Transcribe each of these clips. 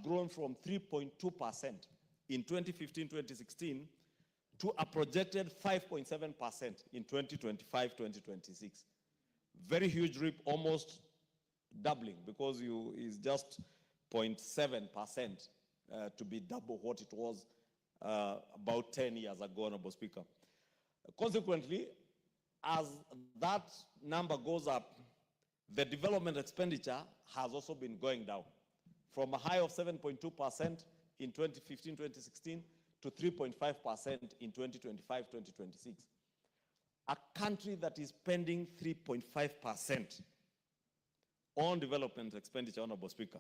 grown from 3.2% in 2015-2016 to a projected 5.7% in 2025-2026. Very huge leap, almost doubling, because it's just 0.7% to be double what it was about 10 years ago, Honorable Speaker. Consequently, as that number goes up, the development expenditure has also been going down from a high of 7.2% in 2015-2016 to 3.5% in 2025-2026. A country that is spending 3.5% on development expenditure, Honorable Speaker,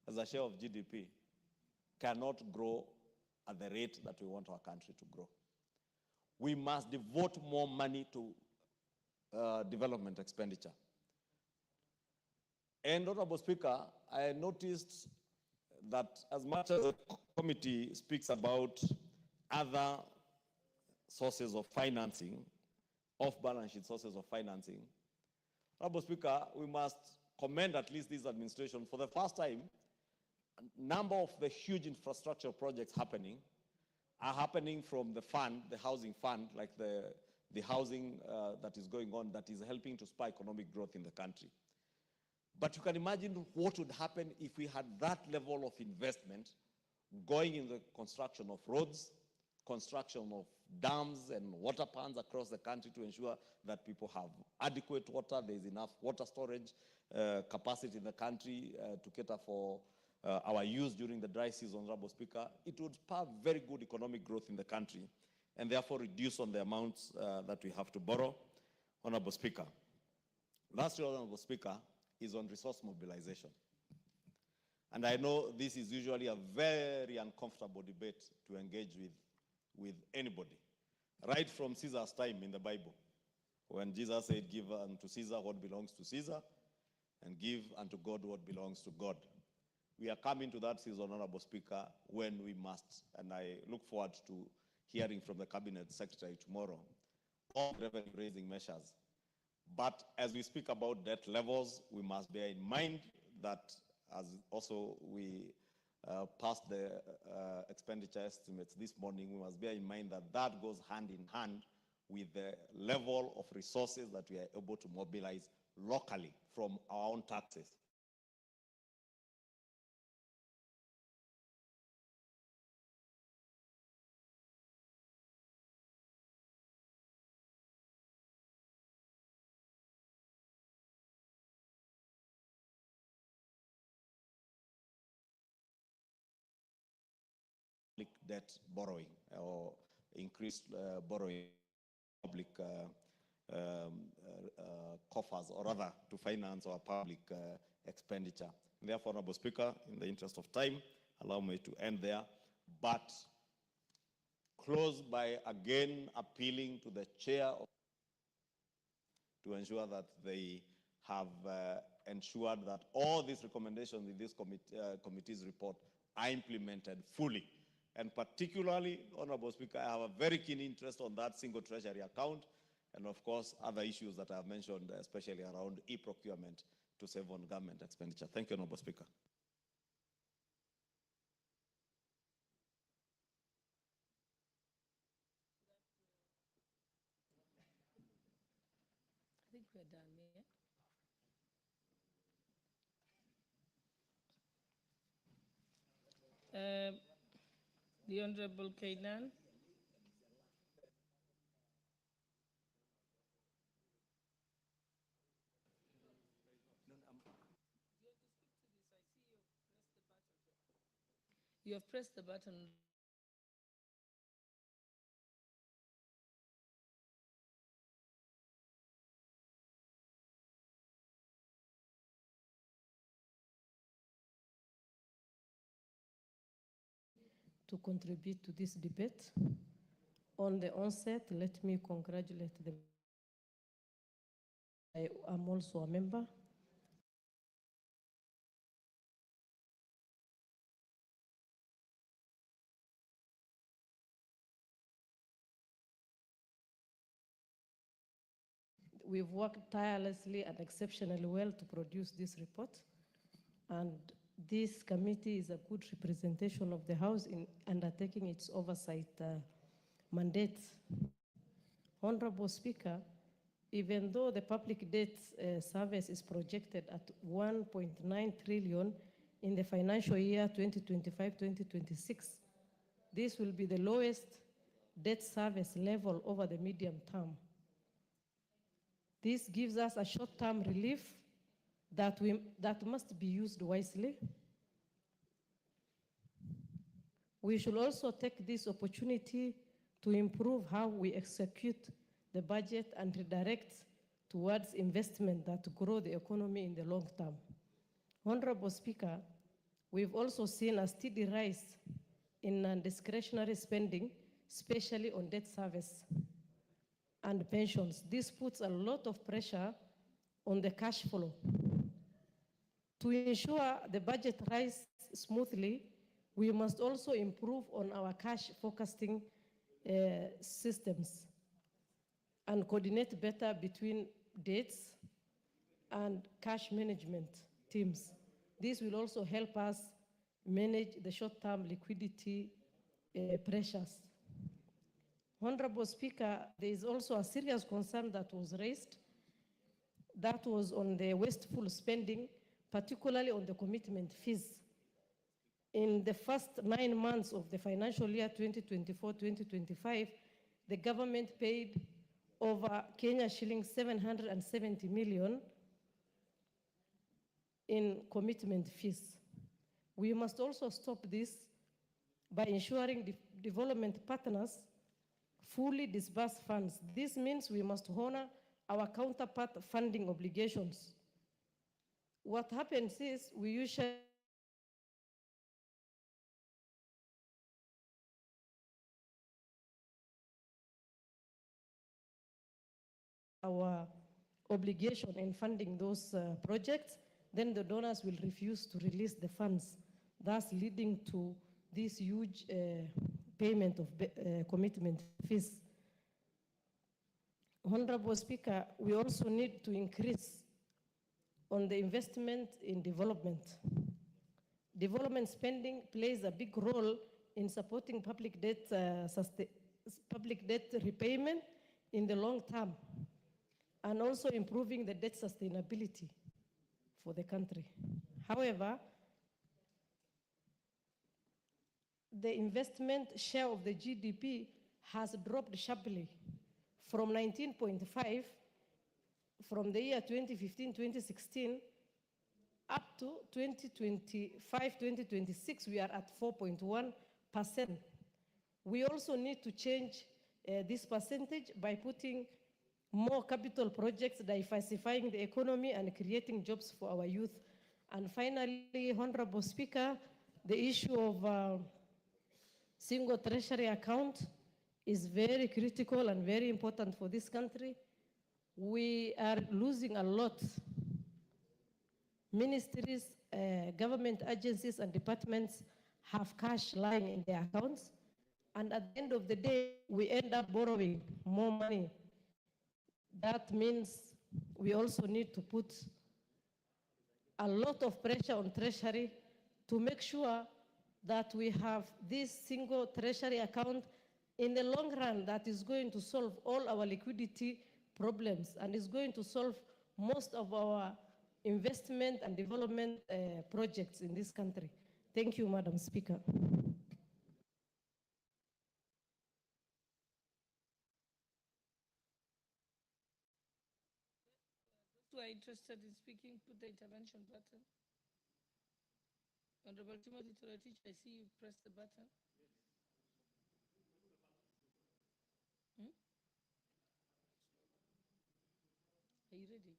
as a share of GDP, cannot grow at the rate that we want our country to grow. We must devote more money to development expenditure. And Honorable Speaker, I noticed that as much as the committee speaks about other sources of financing, off-balance sheet sources of financing, Honorable Speaker, we must commend at least this administration. For the first time, a number of the huge infrastructure projects are happening from the fund, the housing fund, like the housing that is going on, that is helping to spur economic growth in the country. But you can imagine what would happen if we had that level of investment going in the construction of roads, construction of dams and water ponds across the country to ensure that people have adequate water, there's enough water storage capacity in the country to cater for our use during the dry season, Honorable Speaker. It would spur very good economic growth in the country and therefore reduce on the amounts that we have to borrow, Honorable Speaker. Lastly, Honorable Speaker, is on resource mobilization. And I know this is usually a very uncomfortable debate to engage with anybody, right from Caesar's time in the Bible, when Jesus said, give unto Caesar what belongs to Caesar, and give unto God what belongs to God. We are coming to that season, Honorable Speaker, when we must, and I look forward to hearing from the Cabinet Secretary tomorrow, on revenue-raising measures. But as we speak about debt levels, we must bear in mind that as also we passed the expenditure estimates this morning, we must bear in mind that that goes hand in hand with the level of resources that we are able to mobilize locally from our own taxes. Debt borrowing or increased borrowing public coffers, or rather to finance our public expenditure. Therefore, Honorable Speaker, in the interest of time, allow me to end there, but close by again appealing to the chair to ensure that they have ensured that all these recommendations in this committee's report are implemented fully. And particularly, Honorable Speaker, I have a very keen interest on that single treasury account and, of course, other issues that I have mentioned, especially around e-procurement to save on government expenditure. Thank you, Honorable Speaker. I think we're done, yeah? The Honorable Kainan. You have pressed the button. To contribute to this debate. On the onset, let me congratulate them. I am also a member. We've worked tirelessly and exceptionally well to produce this report, and this committee is a good representation of the House in undertaking its oversight mandate. Honorable Speaker, even though the public debt service is projected at 1.9 trillion in the financial year 2025-2026, this will be the lowest debt service level over the medium term. This gives us a short-term relief that must be used wisely. We should also take this opportunity to improve how we execute the budget and redirect towards investment that grow the economy in the long term. Honorable Speaker, we've also seen a steady rise in non-discretionary spending, especially on debt service and pensions. This puts a lot of pressure on the cash flow. To ensure the budget runs smoothly, we must also improve on our cash forecasting systems and coordinate better between dates and cash management teams. This will also help us manage the short-term liquidity pressures. Honorable Speaker, there is also a serious concern that was raised that was on the wasteful spending, particularly on the commitment fees. In the first 9 months of the financial year 2024-2025, the government paid over Kenya shillings 770 million in commitment fees. We must also stop this by ensuring development partners fully disburse funds. This means we must honor our counterpart funding obligations. What happens is we usually our obligation in funding those projects, then the donors will refuse to release the funds, thus leading to this huge payment of commitment fees. Honorable Speaker, we also need to increase on the investment in development. Development spending plays a big role in supporting public debt repayment in the long term, and also improving the debt sustainability for the country. However, the investment share of the GDP has dropped sharply from 19.5 from the year 2015-2016 up to 2025-2026, we are at 4.1%. We also need to change this percentage by putting more capital projects, diversifying the economy and creating jobs for our youth. And finally, Honorable Speaker, the issue of single treasury account is very critical and very important for this country. We are losing a lot. Ministries, government agencies and departments have cash lying in their accounts, and at the end of the day, we end up borrowing more money. That means we also need to put a lot of pressure on Treasury to make sure that we have this single Treasury account in the long run that is going to solve all our liquidity problems and is going to solve most of our investment and development projects in this country. Thank you, Madam Speaker. Who are interested in speaking, put the intervention button. Honorable Timothy Toretich, I see you press the button. Are you ready?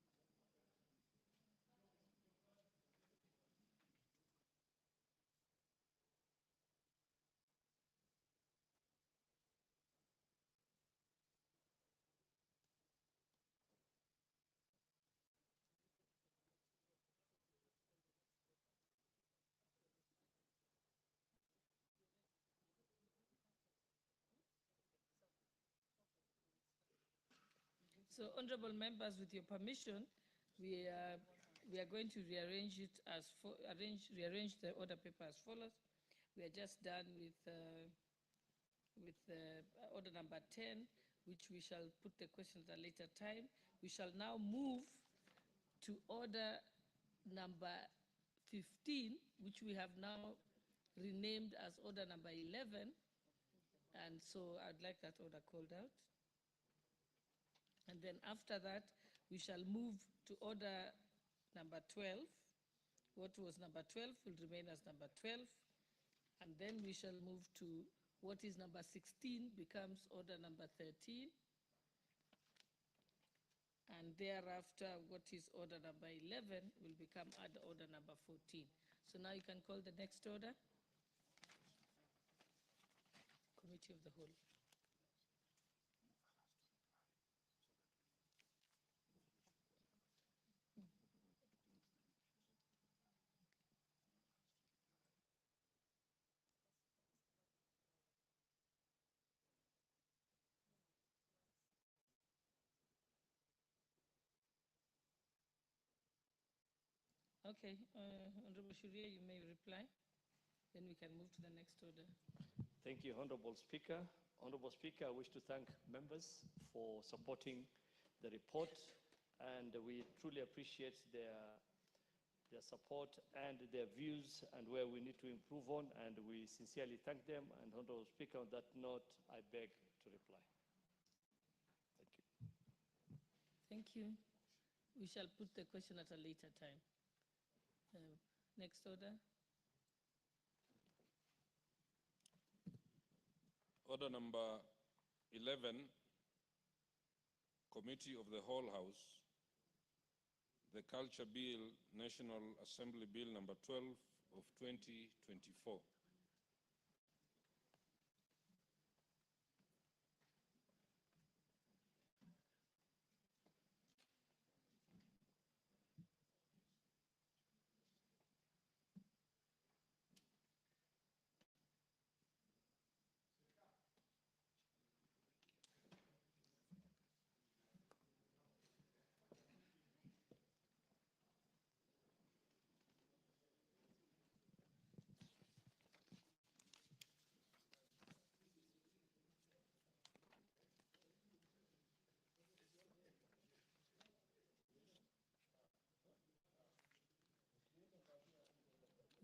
So, honorable members, with your permission, we are we are going to rearrange it as rearrange the order paper as follows. We are just done with order number 10, which we shall put the questions at a later time. We shall now move to order number 15, which we have now renamed as order number 11. And so I'd like that order called out. And then after that, we shall move to order number 12. What was number 12 will remain as number 12. And then we shall move to what is number 16 becomes order number 13. And thereafter, what is order number 11 will become order number 14. So now you can call the next order. Committee of the Whole. Okay, Honorable Shuria, you may reply. Then we can move to the next order. Thank you, Honorable Speaker. Honorable Speaker, I wish to thank members for supporting the report, and we truly appreciate their support and their views and where we need to improve on, and we sincerely thank them. And Honorable Speaker, on that note, I beg to reply. Thank you. Thank you. We shall put the question at a later time. Next order. Order number 11, Committee of the Whole House, the Culture Bill, National Assembly Bill number 12 of 2024.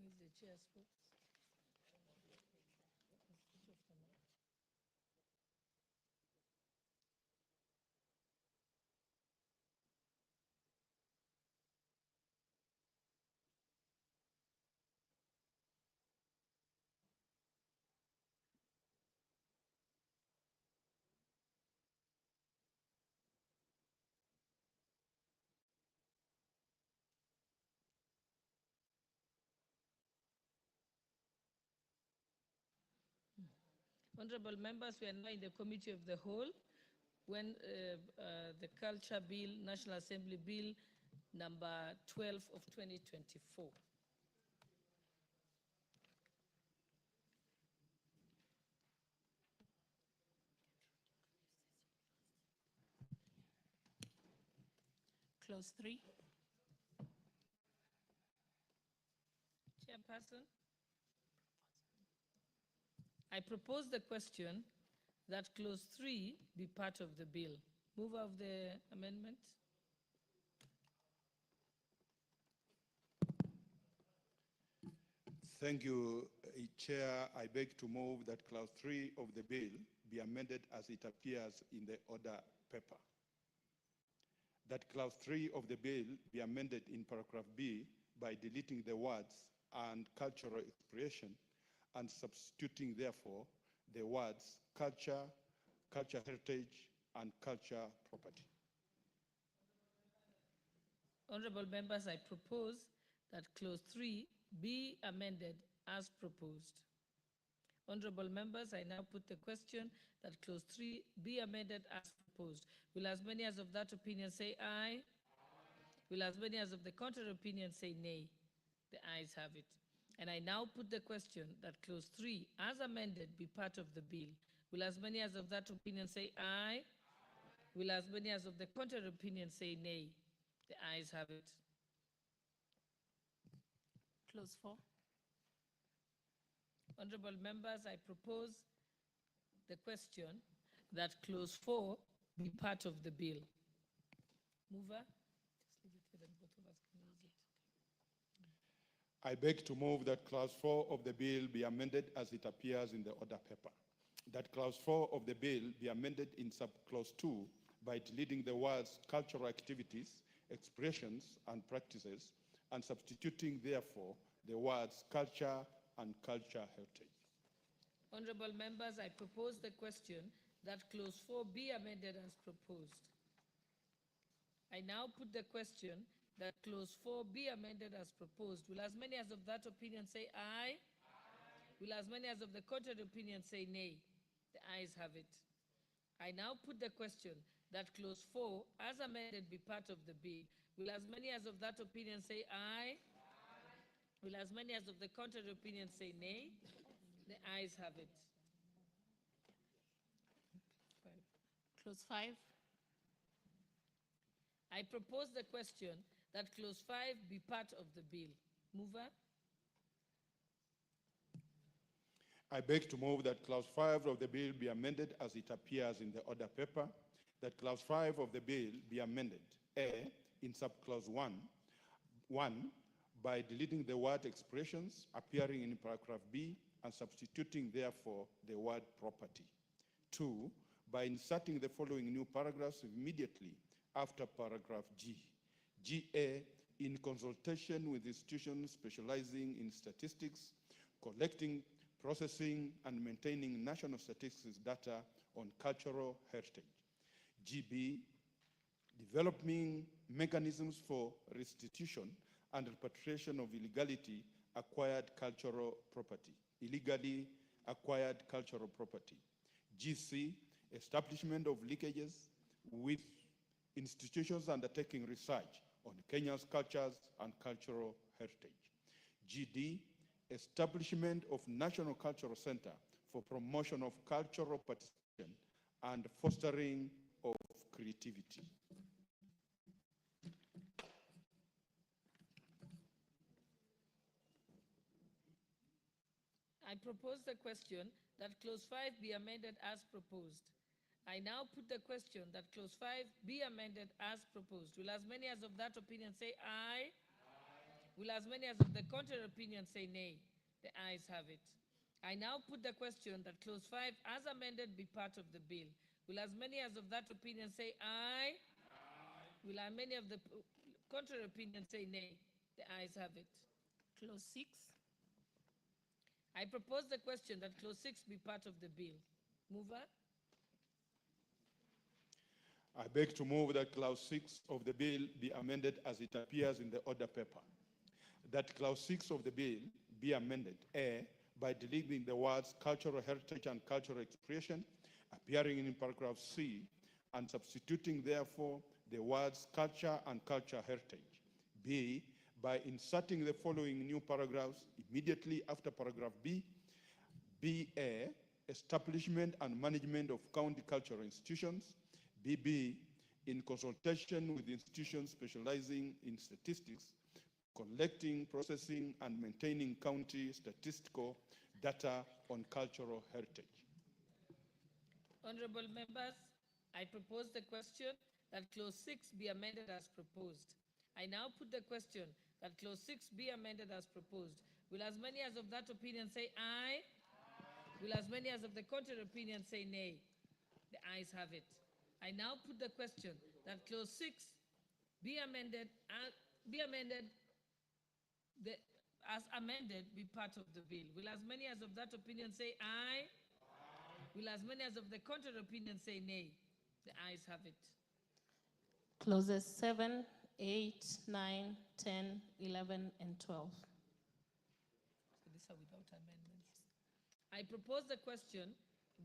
Who is the chair's box? Honorable members, we are now in the Committee of the Whole when the Culture Bill, National Assembly Bill number 12 of 2024. Clause 3. Chairperson. I propose the question that clause 3 be part of the bill. Move of the amendment. Thank you, Chair. I beg to move that clause 3 of the bill be amended as it appears in the order paper. That clause 3 of the bill be amended in paragraph B by deleting the words "and cultural expression" and substituting, therefore, the words culture, culture heritage, and culture property. Honorable members, I propose that clause 3 be amended as proposed. Honorable members, I now put the question that clause 3 be amended as proposed. Will as many as of that opinion say aye? Aye. Will as many as of the contrary opinion say nay? The ayes have it. And I now put the question that clause 3 as amended be part of the bill. Will as many as of that opinion say aye? Aye. Will as many as of the contrary opinion say nay? The ayes have it. Clause 4. Honorable members, I propose the question that clause 4 be part of the bill. Mover? Just leave it here, then both of us can use it. I beg to move that clause 4 of the bill be amended as it appears in the order paper. That clause 4 of the bill be amended in subclause 2 by deleting the words cultural activities, expressions, and practices, and substituting, therefore, the words culture and culture heritage. Honorable members, I propose the question that clause 4 be amended as proposed. I now put the question that clause 4 be amended as proposed. Will as many as of that opinion say aye? Will as many as of the contrary opinion say nay? The ayes have it. I now put the question that clause 4 as amended be part of the bill. Will as many as of that opinion say aye? Will as many as of the contrary opinion say nay? The ayes have it. Clause 5. I propose the question that clause 5 be part of the bill. Mover? I beg to move that clause 5 of the bill be amended as it appears in the order paper. That clause 5 of the bill be amended. A, in subclause 1, by deleting the word expressions appearing in paragraph B and substituting, therefore, the word property. 2, by inserting the following new paragraphs immediately after paragraph G. GA, in consultation with institutions specializing in statistics, collecting, processing, and maintaining national statistics data on cultural heritage. GB, developing mechanisms for restitution and repatriation of illegally acquired cultural property. GC, establishment of linkages with institutions undertaking research on Kenya's cultures and cultural heritage. GD, establishment of National Cultural Center for promotion of cultural participation and fostering of creativity. I propose the question that clause 5 be amended as proposed. I now put the question that clause 5 be amended as proposed. Will as many as of that opinion say aye? Will as many as of the contrary opinion say nay? The ayes have it. I now put the question that clause 5 as amended be part of the bill. Will as many as of that opinion say aye? Will as many of the contrary opinion say nay? The ayes have it. Clause 6. I propose the question that clause 6 be part of the bill. Mover? I beg to move that clause 6 of the bill be amended as it appears in the order paper. That clause 6 of the bill be amended. A, by deleting the words cultural heritage and cultural expression appearing in paragraph C and substituting, therefore, the words culture and culture heritage. B, by inserting the following new paragraphs immediately after paragraph B. BA, establishment and management of county cultural institutions. BB, in consultation with institutions specializing in statistics, collecting, processing, and maintaining county statistical data on cultural heritage. Honorable members, I propose the question that clause 6 be amended as proposed. I now put the question that clause 6 be amended as proposed. Will as many as of that opinion say aye? Will as many as of the contrary opinion say nay? The ayes have it. I now put the question that clause 6 be amended as amended be part of the bill. Will as many as of that opinion say aye? Will as many as of the contrary opinion say nay? The ayes have it. Clauses 7, 8, 9, 10, 11, and 12. So these are without amendments. I propose the question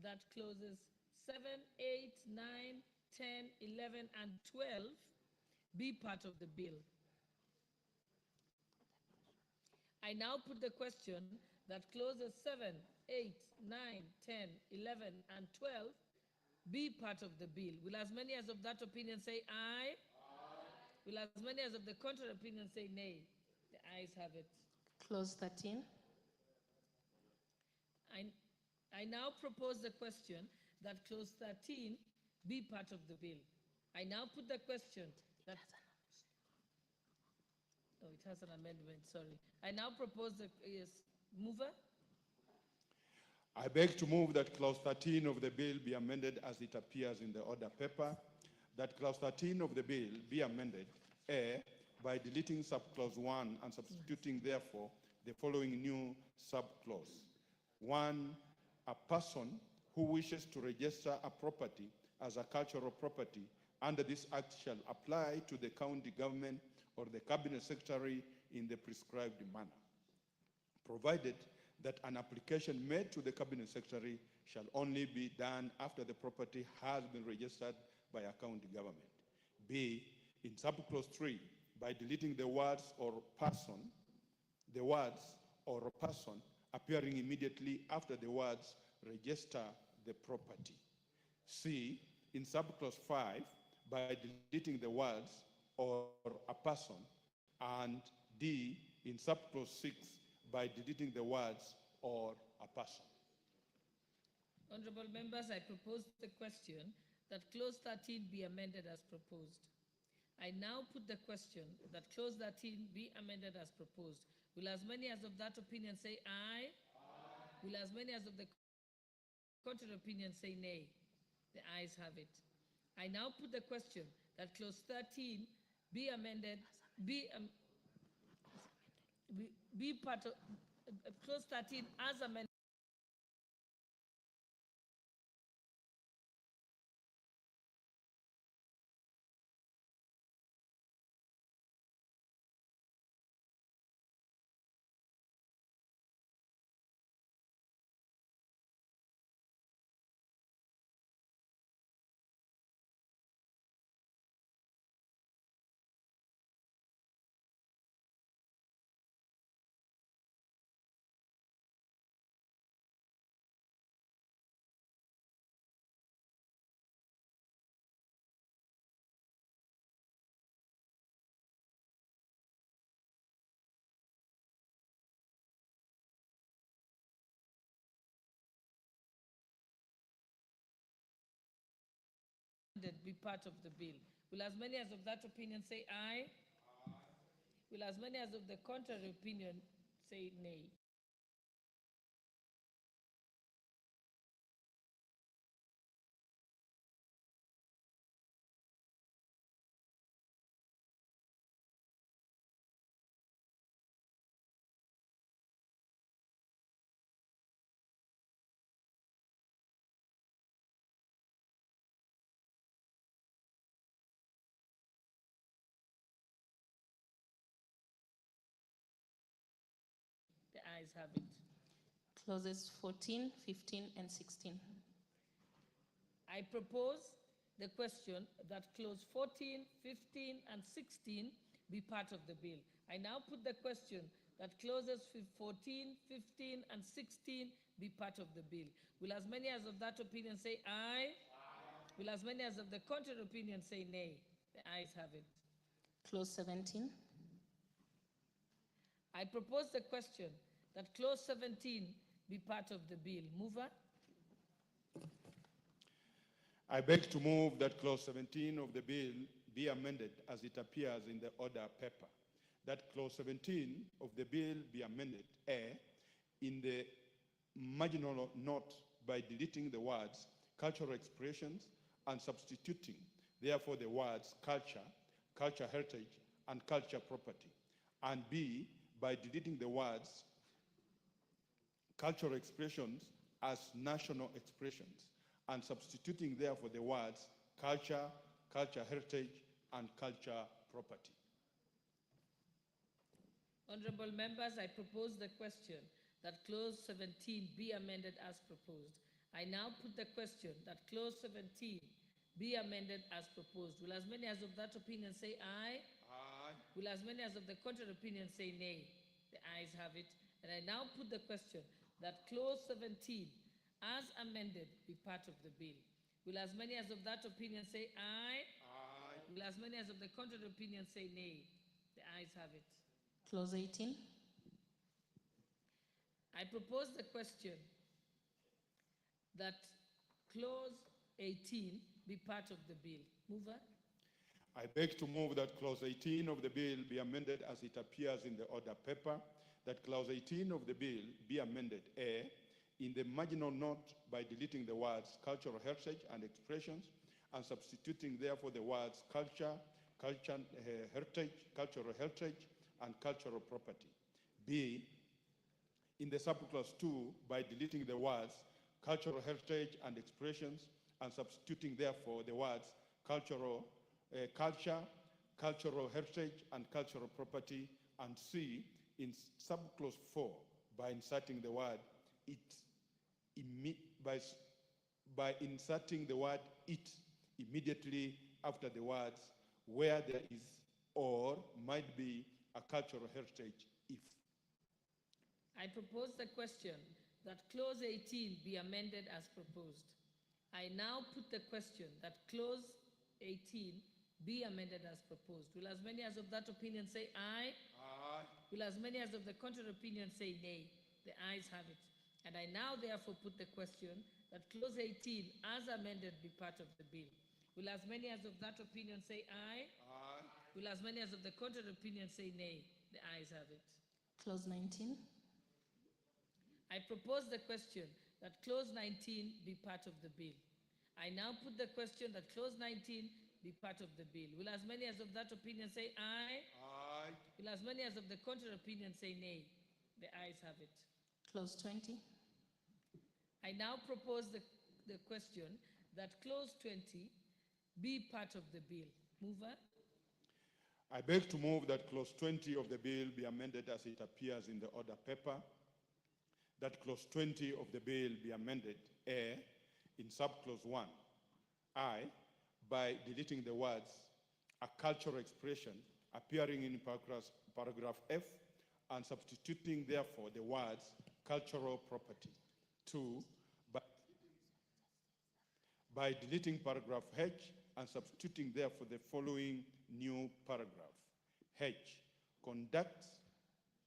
that clauses 7, 8, 9, 10, 11, and 12 be part of the bill. I now put the question that clauses 7, 8, 9, 10, 11, and 12 be part of the bill. Will as many as of that opinion say aye? Will as many as of the contrary opinion say nay? The ayes have it. Clause 13. I now propose the question that clause 13 be part of the bill. I now put the question that. Oh, it has an amendment, sorry. I now propose the, yes, mover? I beg to move that clause 13 of the bill be amended as it appears in the order paper, that clause 13 of the bill be amended, A, by deleting subclause 1 and substituting therefore the following new subclause. 1, a person who wishes to register a property as a cultural property under this act shall apply to the county government or the cabinet secretary in the prescribed manner, provided that an application made to the cabinet secretary shall only be done after the property has been registered by a county government. B, in subclause 3, by deleting the words or person appearing immediately after the words register the property. C, in subclause 5, by deleting the words or a person, and D, in subclause 6, by deleting the words or a person. Honorable members, I propose the question that clause 13 be amended as proposed. I now put the question that clause 13 be amended as proposed. Will as many as of that opinion say aye? Aye. Will as many as of the contrary opinion say nay? The ayes have it. I now put the question that clause 13 be amended, be part of clause 13 as amended. Be part of the bill. Will as many as of that opinion say aye? Aye. Will as many as of the contrary opinion say nay? The ayes have it. Clauses 14, 15, and 16. I propose the question that clause 14, 15, and 16 be part of the bill. I now put the question that clauses 14, 15, and 16 be part of the bill. Will as many as of that opinion say aye? Aye. Will as many as of the contrary opinion say nay? The ayes have it. Clause 17. I propose the question that clause 17 be part of the bill. Mover? I beg to move that clause 17 of the bill be amended as it appears in the order paper. That clause 17 of the bill be amended, A, in the marginal note by deleting the words cultural expressions and substituting, therefore, the words culture, culture heritage, and culture property. And B, by deleting the words cultural expressions as national expressions and substituting therefore the words culture, culture heritage, and culture property. Honorable members, I propose the question that clause 17 be amended as proposed. I now put the question that clause 17 be amended as proposed. Will as many as of that opinion say aye? Aye. Will as many as of the contrary opinion say nay? The ayes have it. And I now put the question that clause 17 as amended be part of the bill. Will as many as of that opinion say aye? Aye. Will as many as of the contrary opinion say nay? The ayes have it. Clause 18. I propose the question that clause 18 be part of the bill. Mover? I beg to move that clause 18 of the bill be amended as it appears in the order paper, that clause 18 of the bill be amended A, in the marginal note by deleting the words cultural heritage and expressions and substituting therefore the words culture, heritage, cultural heritage, and cultural property. B, in the subclause 2 by deleting the words cultural heritage and expressions and substituting therefore the words culture, cultural heritage, and cultural property. And C, in subclause 4 by inserting the word it, by inserting the word it immediately after the words where there is or might be a cultural heritage if. I propose the question that clause 18 be amended as proposed. I now put the question that clause 18 be amended as proposed. Will as many as of that opinion say aye? Aye. Will as many as of the contrary opinion say nay? The ayes have it. And I now therefore put the question that clause 18 as amended be part of the bill. Will as many as of that opinion say aye? Aye. Will as many as of the contrary opinion say nay? The ayes have it. Clause 19. I propose the question that clause 19 be part of the bill. I now put the question that clause 19 be part of the bill. Will as many as of that opinion say aye? Aye. Will as many as of the contrary opinion say nay? The ayes have it. Clause 20. I now propose the question that clause 20 be part of the bill. Mover? I beg to move that clause 20 of the bill be amended as it appears in the order paper, that clause 20 of the bill be amended A, in subclause 1, I, by deleting the words a cultural expression appearing in paragraph F and substituting therefore the words cultural property. 2, by deleting paragraph H and substituting therefore the following new paragraph. H, conducts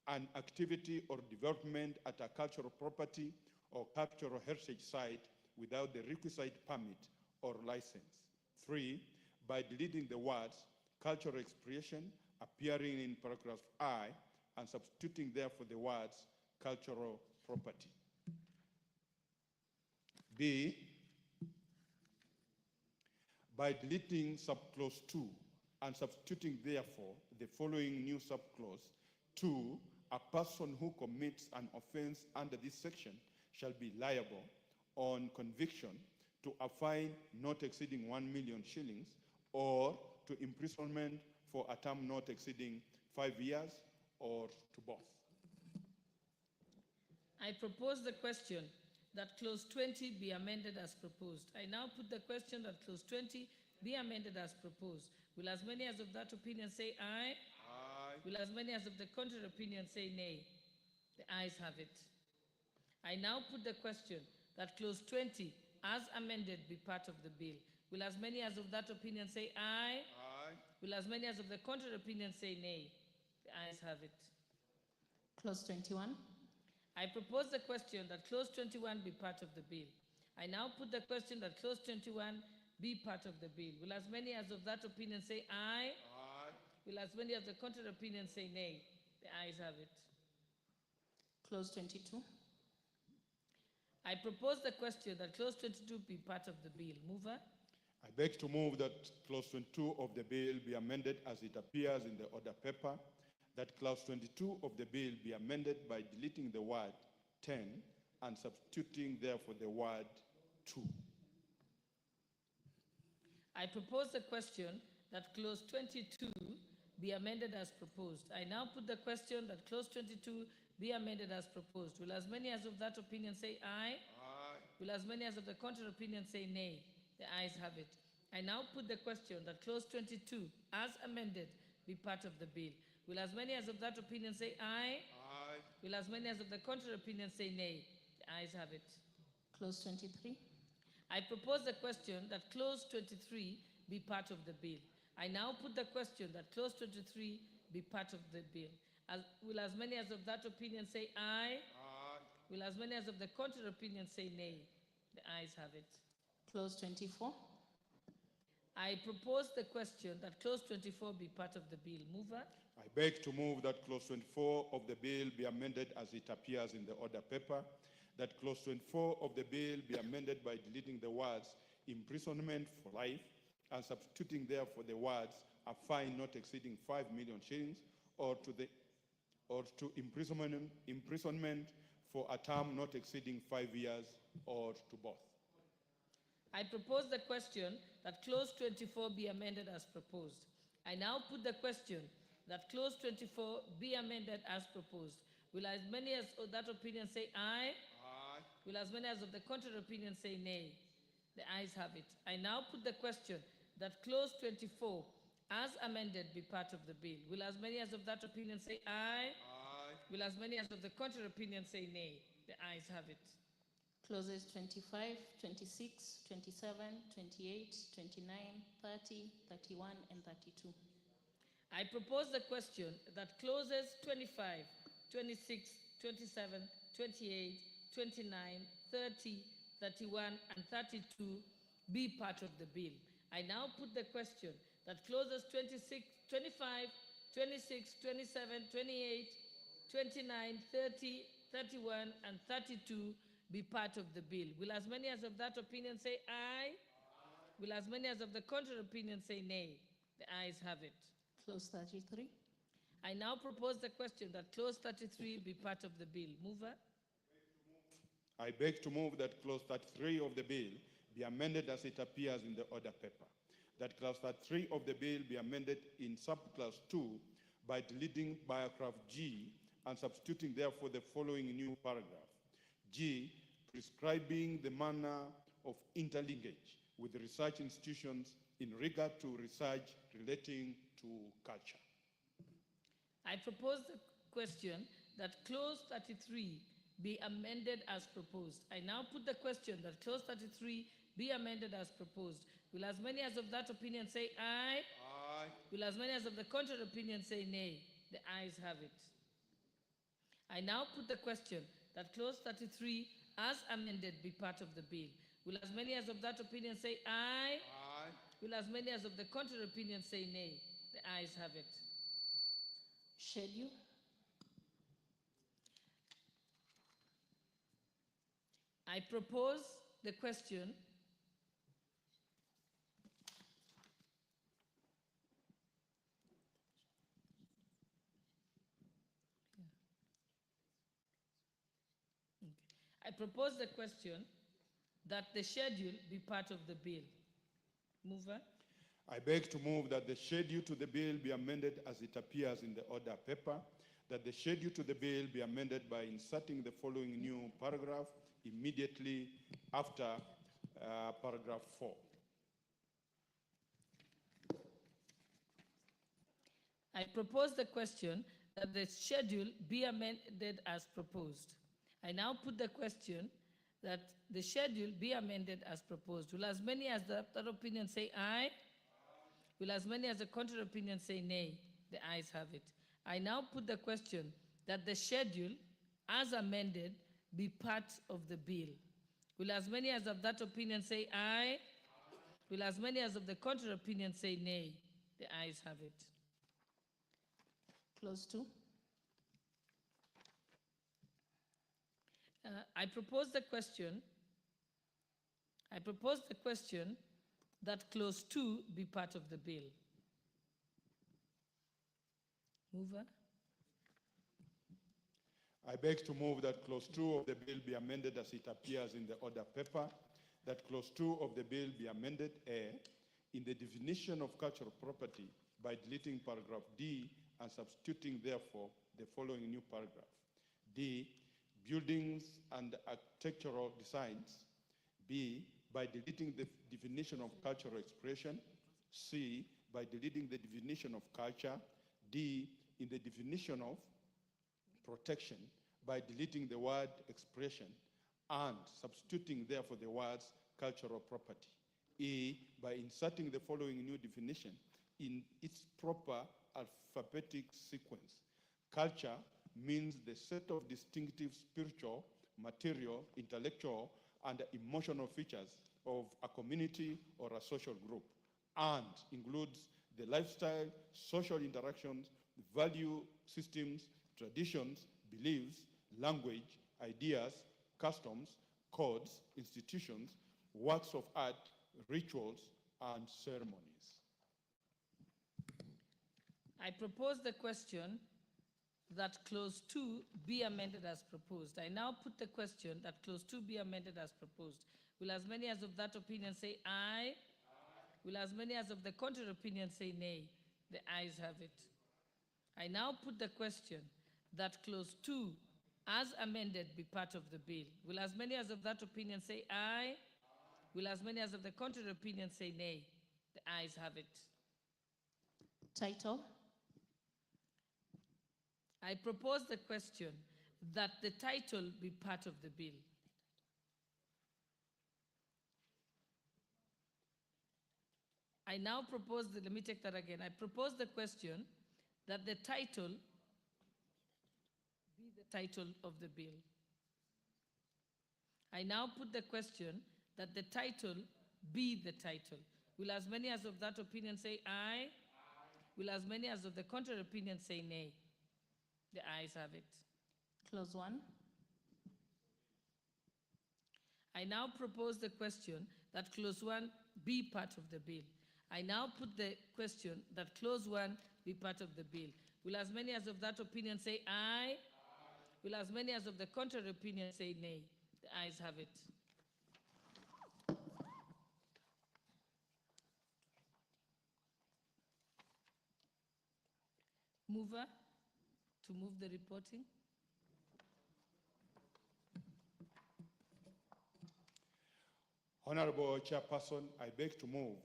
an activity or development at a cultural property or cultural heritage site without the requisite permit or license. 3, by deleting the words cultural expression appearing in paragraph I and substituting therefore the words cultural property. B, by deleting subclause 2 and substituting therefore the following new subclause. 2, a person who commits an offense under this section shall be liable on conviction to a fine not exceeding 1 million shillings or to imprisonment for a term not exceeding 5 years or to both. I propose the question that clause 20 be amended as proposed. I now put the question that clause 20 be amended as proposed. Will as many as of that opinion say aye? Aye. Will as many as of the contrary opinion say nay? The ayes have it. I now put the question that clause 20 as amended be part of the bill. Will as many as of that opinion say aye? Aye. Will as many as of the contrary opinion say nay? The ayes have it. Clause 21. I propose the question that clause 21 be part of the bill. I now put the question that clause 21 be part of the bill. Will as many as of that opinion say aye? Aye. Will as many of the contrary opinion say nay? The ayes have it. Clause 22. I propose the question that clause 22 be part of the bill. Mover? I beg to move that clause 22 of the bill be amended as it appears in the order paper, that clause 22 of the bill be amended by deleting the word 10 and substituting therefore the word 2. I propose the question that clause 22 be amended as proposed. I now put the question that clause 22 be amended as proposed. Will as many as of that opinion say aye? Aye. Will as many as of the contrary opinion say nay? The ayes have it. I now put the question that clause 22 as amended be part of the bill. Will as many as of that opinion say aye? Aye. Will as many as of the contrary opinion say nay? The ayes have it. Clause 23. I propose the question that clause 23 be part of the bill. I now put the question that clause 23 be part of the bill. Will as many as of that opinion say aye? Aye. Will as many as of the contrary opinion say nay? The ayes have it. Clause 24. I propose the question that clause 24 be part of the bill. Mover? I beg to move that clause 24 of the bill be amended as it appears in the order paper, that clause 24 of the bill be amended by deleting the words imprisonment for life and substituting therefore the words a fine not exceeding 5 million shillings or to imprisonment for a term not exceeding 5 years or to both. I propose the question that clause 24 be amended as proposed. I now put the question that clause 24 be amended as proposed. Will as many as of that opinion say aye? Aye. Will as many as of the contrary opinion say nay? The ayes have it. I now put the question that clause 24 as amended be part of the bill. Will as many as of that opinion say aye? Aye. Will as many as of the contrary opinion say nay? The ayes have it. Clauses 25, 26, 27, 28, 29, 30, 31, and 32. I propose the question that clauses 25, 26, 27, 28, 29, 30, 31, and 32 be part of the bill. I now put the question that clauses 26, 25, 26, 27, 28, 29, 30, 31, and 32 be part of the bill. Will as many as of that opinion say aye? Will as many as of the contrary opinion say nay? The ayes have it. Clause 33. I now propose the question that clause 33 be part of the bill. Mover? I beg to move that clause 33 of the bill be amended as it appears in the order paper. That clause 33 of the bill be amended in subclause 2 by deleting paragraph G and substituting therefore the following new paragraph. G, prescribing the manner of interlinkage with research institutions in regard to research relating to culture. I propose the question that clause 33 be amended as proposed. I now put the question that clause 33 be amended as proposed. Will as many as of that opinion say aye? Aye. Will as many as of the contrary opinion say nay? The ayes have it. I now put the question that clause 33 as amended be part of the bill. Will as many as of that opinion say aye? Aye. Will as many as of the contrary opinion say nay? The ayes have it. Schedule. I propose the question that the schedule be part of the bill. Mover? I beg to move that the schedule to the bill be amended as it appears in the order paper, that the schedule to the bill be amended by inserting the following new paragraph immediately after paragraph 4. I propose the question that the schedule be amended as proposed. I now put the question that the schedule be amended as proposed. Will as many as that opinion say aye? Will as many as the contrary opinion say nay? The ayes have it. I now put the question that the schedule as amended be part of the bill. Will as many as of that opinion say aye? Will as many as of the contrary opinion say nay? The ayes have it. Clause 2. I propose the question that clause 2 be part of the bill. Mover? I beg to move that clause 2 of the bill be amended as it appears in the order paper, that clause 2 of the bill be amended in the definition of cultural property by deleting paragraph D and substituting therefore the following new paragraph. D, buildings and architectural designs. B, by deleting the definition of cultural expression. C, by deleting the definition of culture. D, in the definition of protection by deleting the word expression and substituting therefore the words cultural property. E, by inserting the following new definition in its proper alphabetic sequence. Culture means the set of distinctive spiritual, material, intellectual, and emotional features of a community or a social group, and includes the lifestyle, social interactions, value systems, traditions, beliefs, language, ideas, customs, codes, institutions, works of art, rituals, and ceremonies. I propose the question that clause 2 be amended as proposed. I now put the question that clause 2 be amended as proposed. Will as many as of that opinion say aye? Will as many as of the contrary opinion say nay? The ayes have it. I now put the question that clause 2 as amended be part of the bill. Will as many as of that opinion say aye? Will as many as of the contrary opinion say nay? The ayes have it. Title. I propose the question that the title be part of the bill. I now propose, let me take that again. I propose the question that the title be the title of the bill. I now put the question that the title be the title. Will as many as of that opinion say aye? Will as many as of the contrary opinion say nay? The ayes have it. Clause 1. I now propose the question that clause 1 be part of the bill. I now put the question that clause 1 be part of the bill. Will as many as of that opinion say aye? Will as many as of the contrary opinion say nay? The ayes have it. Mover to move the reporting. Honorable Chairperson, I beg to move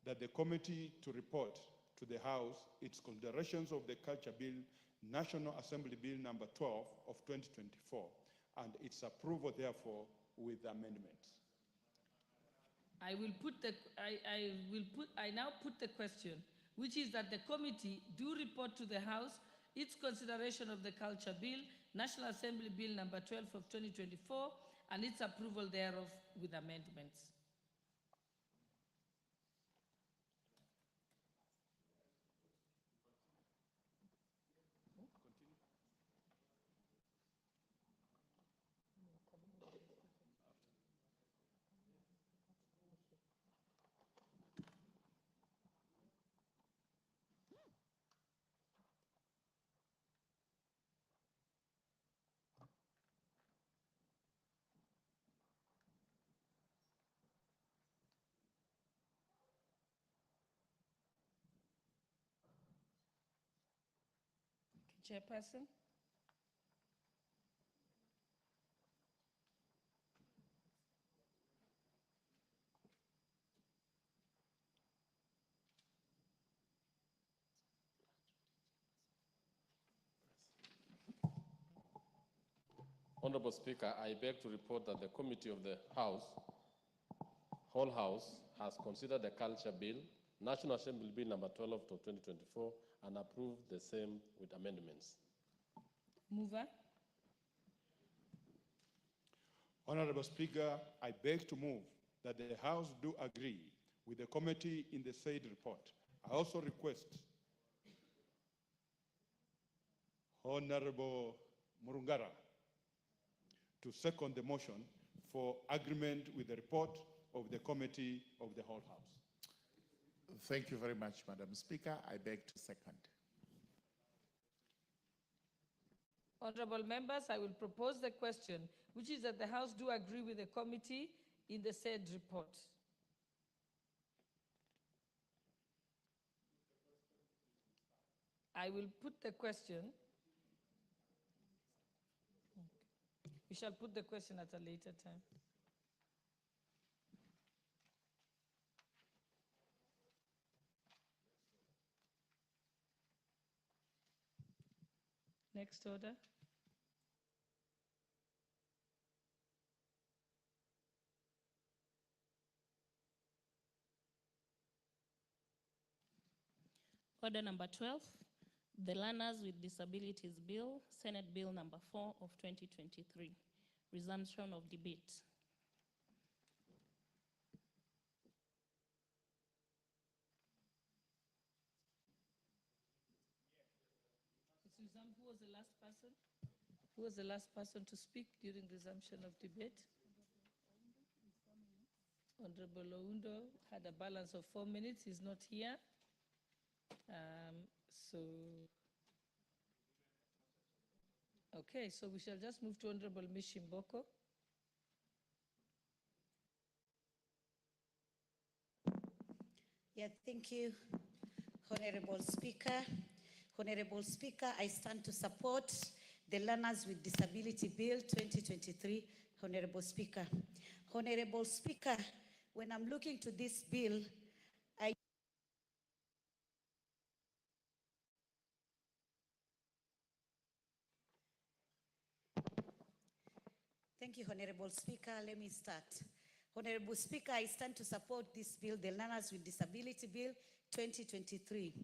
that the committee to report to the House its considerations of the Culture Bill, National Assembly Bill number 12 of 2024, and its approval therefore with amendments. I now put the question, which is that the committee do report to the House its consideration of the Culture Bill, National Assembly Bill number 12 of 2024, and its approval thereof with amendments. Chairperson? Honorable Speaker, I beg to report that the committee of the House, whole House, has considered the Culture Bill, National Assembly Bill number 12 of 2024, and approved the same with amendments. Mover? Honorable Speaker, I beg to move that the House do agree with the committee in the said report. I also request Honorable Murungara to second the motion for agreement with the report of the committee of the whole House. Thank you very much, Madam Speaker. I beg to second. Honorable members, I will propose the question, which is that the House do agree with the committee in the said report. I will put the question. We shall put the question at a later time. Next order. Order number 12, the Learners with Disabilities Bill, Senate Bill number 4 of 2023. Resumption of debate. Suzanne, who was the last person? Who was the last person to speak during resumption of debate? Honorable Oundo had a balance of 4 minutes. He's not here. Okay, so we shall just move to Honorable Mishimboko. Yeah, thank you, Honorable Speaker. Honorable Speaker, I stand to support the Learners with Disability Bill 2023. Honorable Speaker. Honorable Speaker, when I'm looking to this bill, Thank you, Honorable Speaker. Let me start. Honorable Speaker, I stand to support this bill, the Learners with Disability Bill 2023.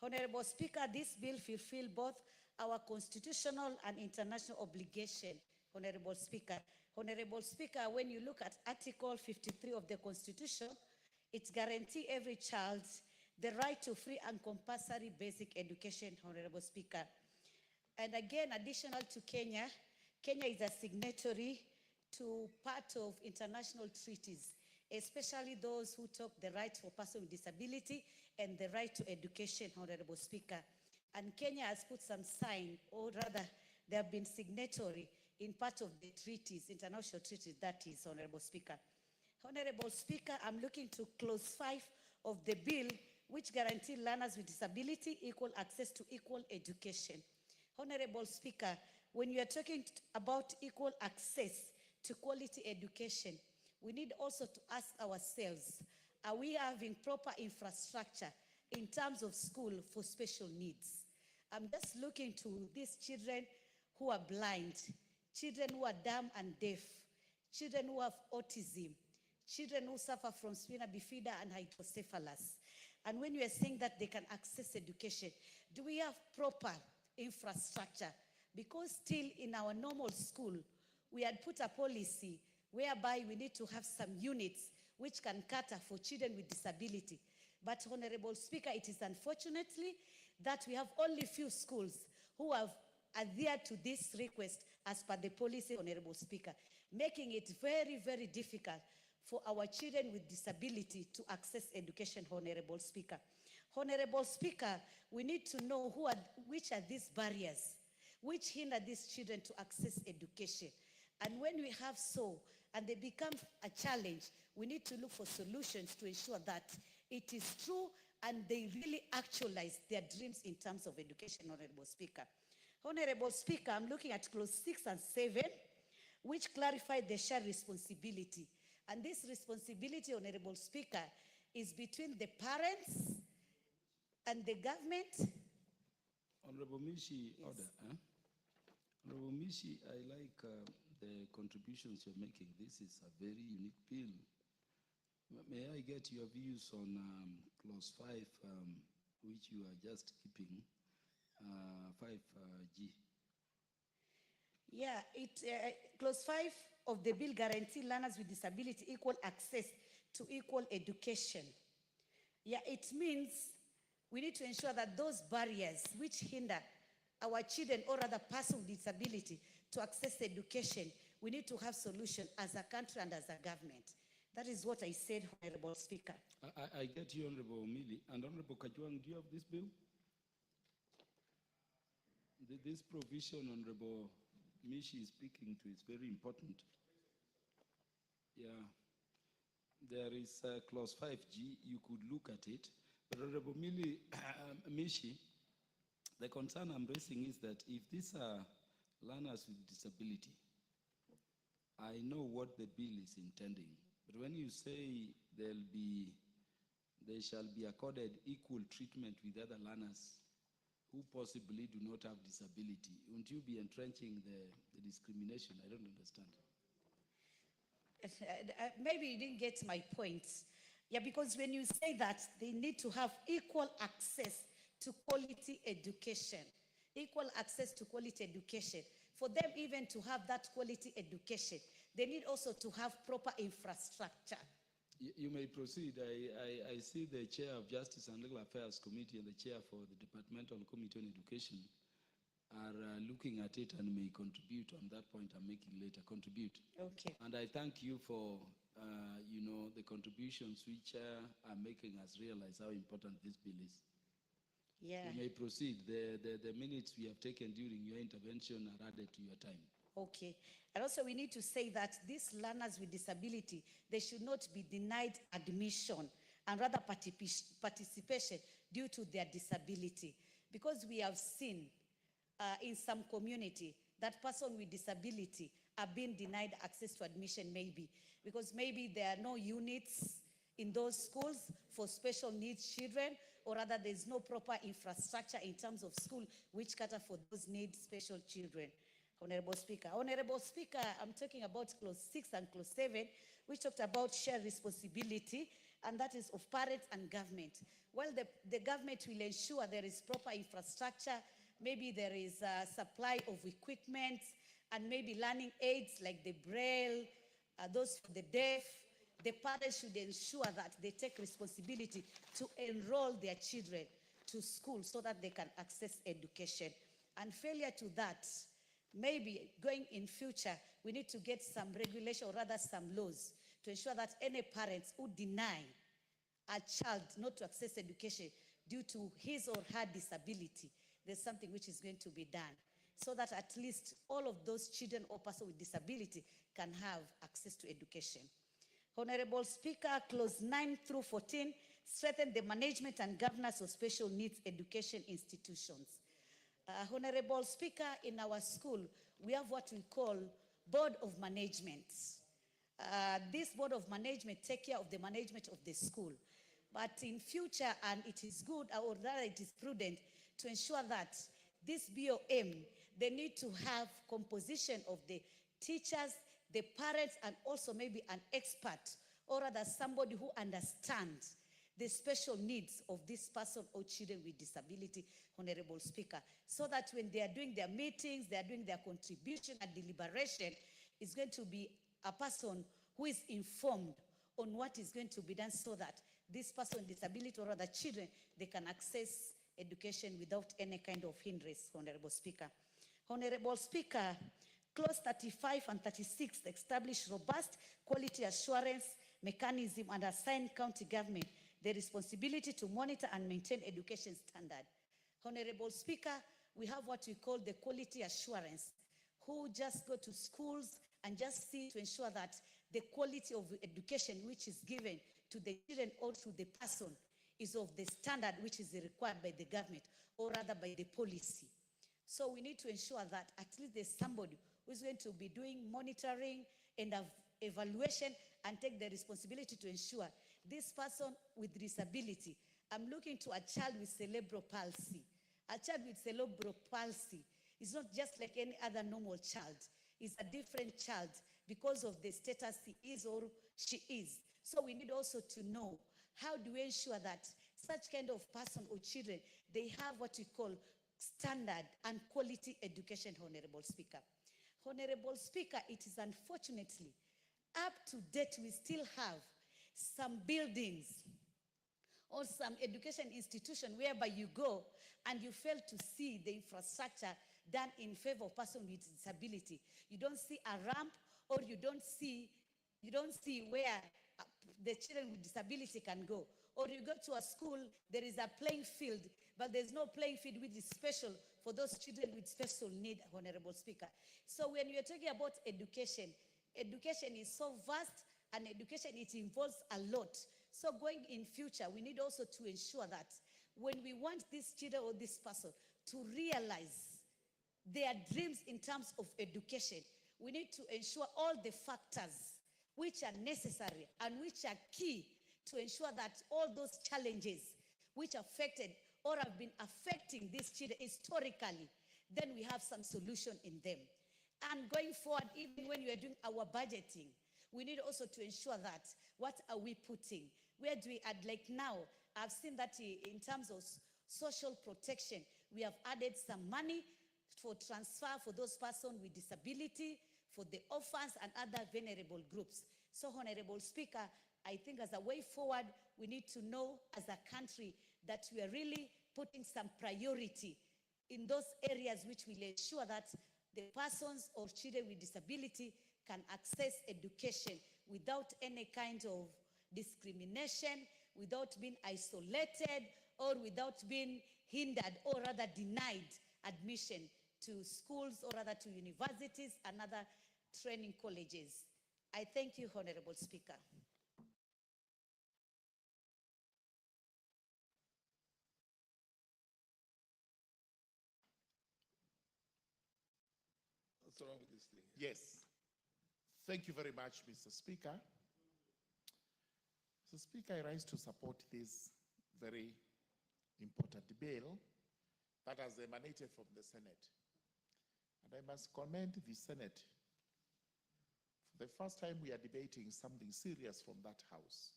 Honorable Speaker, this bill fulfills both our constitutional and international obligation. Honorable Speaker. Honorable Speaker, when you look at Article 53 of the Constitution, it guarantees every child the right to free and compulsory basic education, Honorable Speaker. And again, additional to Kenya, Kenya is a signatory to part of international treaties, especially those who talk the right for persons with disability and the right to education, Honorable Speaker. And Kenya has put some sign, or rather, they have been signatory in part of the treaties, international treaties, that is, Honorable Speaker. Honorable Speaker, I'm looking to clause 5 of the bill, which guarantees learners with disability equal access to equal education. Honorable Speaker, when you are talking about equal access to quality education, we need also to ask ourselves, are we having proper infrastructure in terms of school for special needs? I'm just looking to these children who are blind, children who are dumb and deaf, children who have autism, children who suffer from spina bifida and hydrocephalus. And when you are saying that they can access education, do we have proper infrastructure? Because still in our normal school, we had put a policy whereby we need to have some units which can cater for children with disability. But Honorable Speaker, it is unfortunately that we have only few schools who have adhered to this request as per the policy, Honorable Speaker, making it very, very difficult for our children with disability to access education, Honorable Speaker. Honorable Speaker, we need to know which are these barriers which hinder these children to access education. And when we have so, and they become a challenge, we need to look for solutions to ensure that it is true and they really actualize their dreams in terms of education, Honorable Speaker. Honorable Speaker, I'm looking at clause 6 and 7, which clarify the shared responsibility. And this responsibility, Honorable Speaker, is between the parents and the government. Honorable Mishi, yes. Order. Huh? Honorable Mishi, I like the contributions you're making. This is a very unique bill. May I get your views on clause 5, which you are just keeping, 5G? Yeah, clause 5 of the bill guarantees learners with disability equal access to equal education. Yeah, it means we need to ensure that those barriers which hinder our children or other persons with disability to access education, we need to have solutions as a country and as a government. That is what I said, Honorable Speaker. I get you, Honorable Mili. And Honorable Kajwang, do you have this bill? This provision, Honorable Mishi is speaking to, is very important. Yeah. There is clause 5G, you could look at it. But Honorable Mili, Mishi, the concern I'm raising is that if these are learners with disability, I know what the bill is intending. But when you say they shall be accorded equal treatment with other learners who possibly do not have disability, won't you be entrenching the discrimination? I don't understand. Maybe you didn't get my point. Yeah, because when you say that they need to have equal access to quality education, equal access to quality education, For them even to have that quality education, they need also to have proper infrastructure. You may proceed. I see the chair of Justice and Legal Affairs Committee and the chair for the Departmental Committee on Education are looking at it and may contribute on that point I'm making later. Contribute. Okay. And I thank you for, the contributions which are making us realize how important this bill is. Yeah. You may proceed. The minutes we have taken during your intervention are added to your time. Okay. And also we need to say that these learners with disability, they should not be denied admission and rather participation due to their disability. Because we have seen in some community that person with disability are being denied access to admission maybe because maybe there are no units in those schools for special needs children, or rather there's no proper infrastructure in terms of school which cater for those needs special children. Honorable Speaker, I'm talking about clause 6 and clause 7, which talked about shared responsibility, and that is of parents and government. Well, the government will ensure there is proper infrastructure, maybe there is a supply of equipment, and maybe learning aids like the Braille, those for the deaf. The parents should ensure that they take responsibility to enroll their children to school so that they can access education. And failure to that, maybe going in future, we need to get some regulation or rather some laws to ensure that any parents who deny a child not to access education due to his or her disability, there's something which is going to be done so that at least all of those children or persons with disability can have access to education. Honorable Speaker, clause 9 through 14 strengthen the management and governance of special needs education institutions. Honorable Speaker, in our school, we have what we call Board of Management. This Board of Management take care of the management of the school. But in future, and it is good, or rather it is prudent, to ensure that this BOM, they need to have composition of the teachers, the parents, and also maybe an expert, or rather somebody who understands the special needs of this person or children with disability, Honorable Speaker, so that when they are doing their meetings, they are doing their contribution and deliberation, it's going to be a person who is informed on what is going to be done so that this person with disability or other children, they can access education without any kind of hindrance, Honorable Speaker. Honorable Speaker, clause 35 and 36 establish robust quality assurance mechanism and assign county government the responsibility to monitor and maintain education standard. Honorable Speaker, we have what we call the quality assurance, who just go to schools and just see to ensure that the quality of education which is given to the children or to the person is of the standard which is required by the government or rather by the policy. So we need to ensure that at least there's somebody who's going to be doing monitoring and evaluation and take the responsibility to ensure this person with disability. I'm looking to a child with cerebral palsy. A child with cerebral palsy is not just like any other normal child. It's a different child because of the status he is or she is. So we need also to know how do we ensure that such kind of person or children, they have what we call standard and quality education, Honorable Speaker. Honorable Speaker, it is unfortunately, up to date, we still have some buildings or some education institution whereby you go and you fail to see the infrastructure done in favor of person with disability. You don't see a ramp, or you don't see where the children with disability can go. Or you go to a school, there is a playing field, but there's no playing field which is special for those children with special need, Honorable Speaker. So when you're talking about education, education is so vast, and education, it involves a lot. So going in future, we need also to ensure that when we want this children or this person to realize their dreams in terms of education, we need to ensure all the factors which are necessary and which are key to ensure that all those challenges which affected or have been affecting these children historically, then we have some solution in them. And going forward, even when we are doing our budgeting, we need also to ensure that what are we putting? Where do we add? Like now, I've seen that in terms of social protection, we have added some money for transfer for those persons with disability, for the orphans and other vulnerable groups. So, Honorable Speaker, I think as a way forward, we need to know as a country that we are really putting some priority in those areas which will ensure that the persons or children with disability can access education without any kind of discrimination, without being isolated, or without being hindered or rather denied admission to schools or rather to universities and other training colleges. I thank you, Honorable Speaker. What's wrong with this thing? Yes. Thank you very much, Mr. Speaker. Mr. Speaker, I rise to support this very important bill that has emanated from the Senate. And I must commend the Senate. For the first time, we are debating something serious from that House.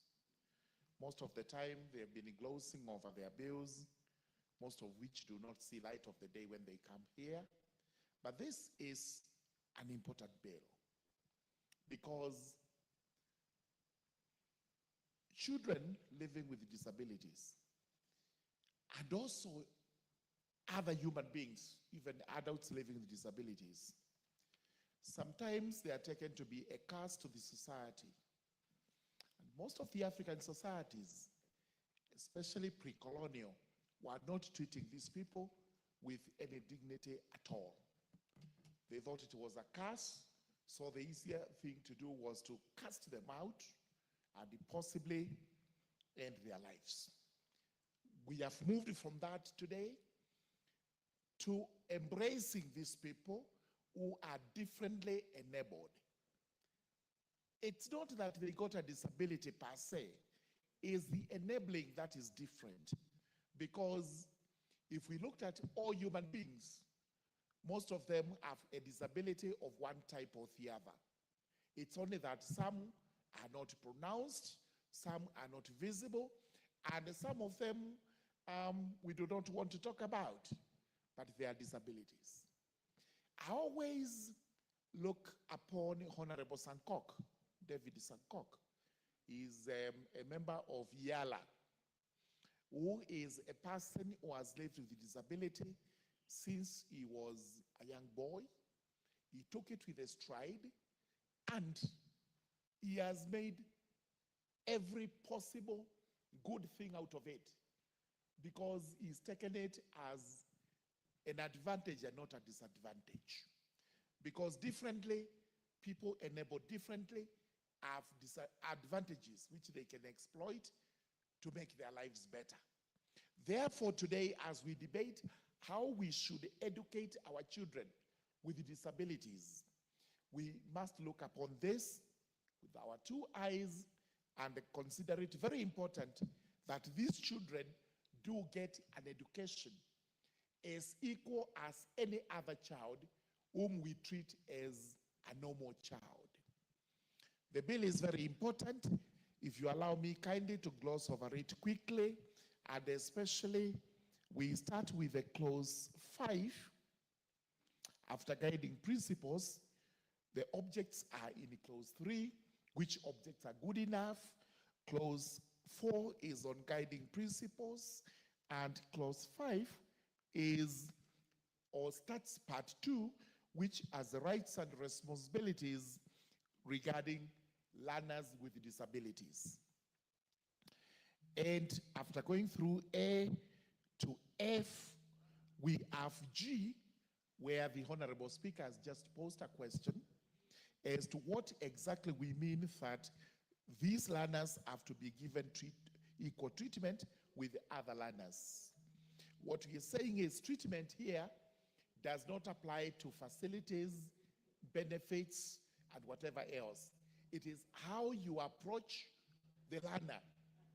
Most of the time, they have been glossing over their bills, most of which do not see light of the day when they come here. But this is an important bill because children living with disabilities and also other human beings, even adults living with disabilities, sometimes they are taken to be a curse to the society. And most of the African societies, especially pre-colonial, were not treating these people with any dignity at all. They thought it was a curse, so the easier thing to do was to cast them out and possibly end their lives. We have moved from that today to embracing these people who are differently enabled. It's not that they got a disability per se, it's the enabling that is different. Because if we looked at all human beings, most of them have a disability of one type or the other. It's only that some are not pronounced, some are not visible, and some of them we do not want to talk about, but they are disabilities. I always look upon Honorable Sankok, David Sankok. He's a member of YALA, who is a person who has lived with disability since he was a young boy. He took it with a stride, and he has made every possible good thing out of it because he's taken it as an advantage and not a disadvantage. Because differently, people enabled differently have advantages which they can exploit to make their lives better. Therefore, today, as we debate how we should educate our children with disabilities, we must look upon this with our two eyes and consider it very important that these children do get an education as equal as any other child whom we treat as a normal child. The bill is very important. If you allow me kindly to gloss over it quickly, and especially we start with a clause 5. After guiding principles, the objects are in clause 3, which objects are good enough. Clause 4 is on guiding principles, and clause 5 is or starts part 2, which has the rights and responsibilities regarding learners with disabilities. And after going through A to F, we have G, where the Honorable Speaker has just posed a question as to what exactly we mean that these learners have to be given equal treatment with other learners. What we are saying is treatment here does not apply to facilities, benefits, and whatever else. It is how you approach the learner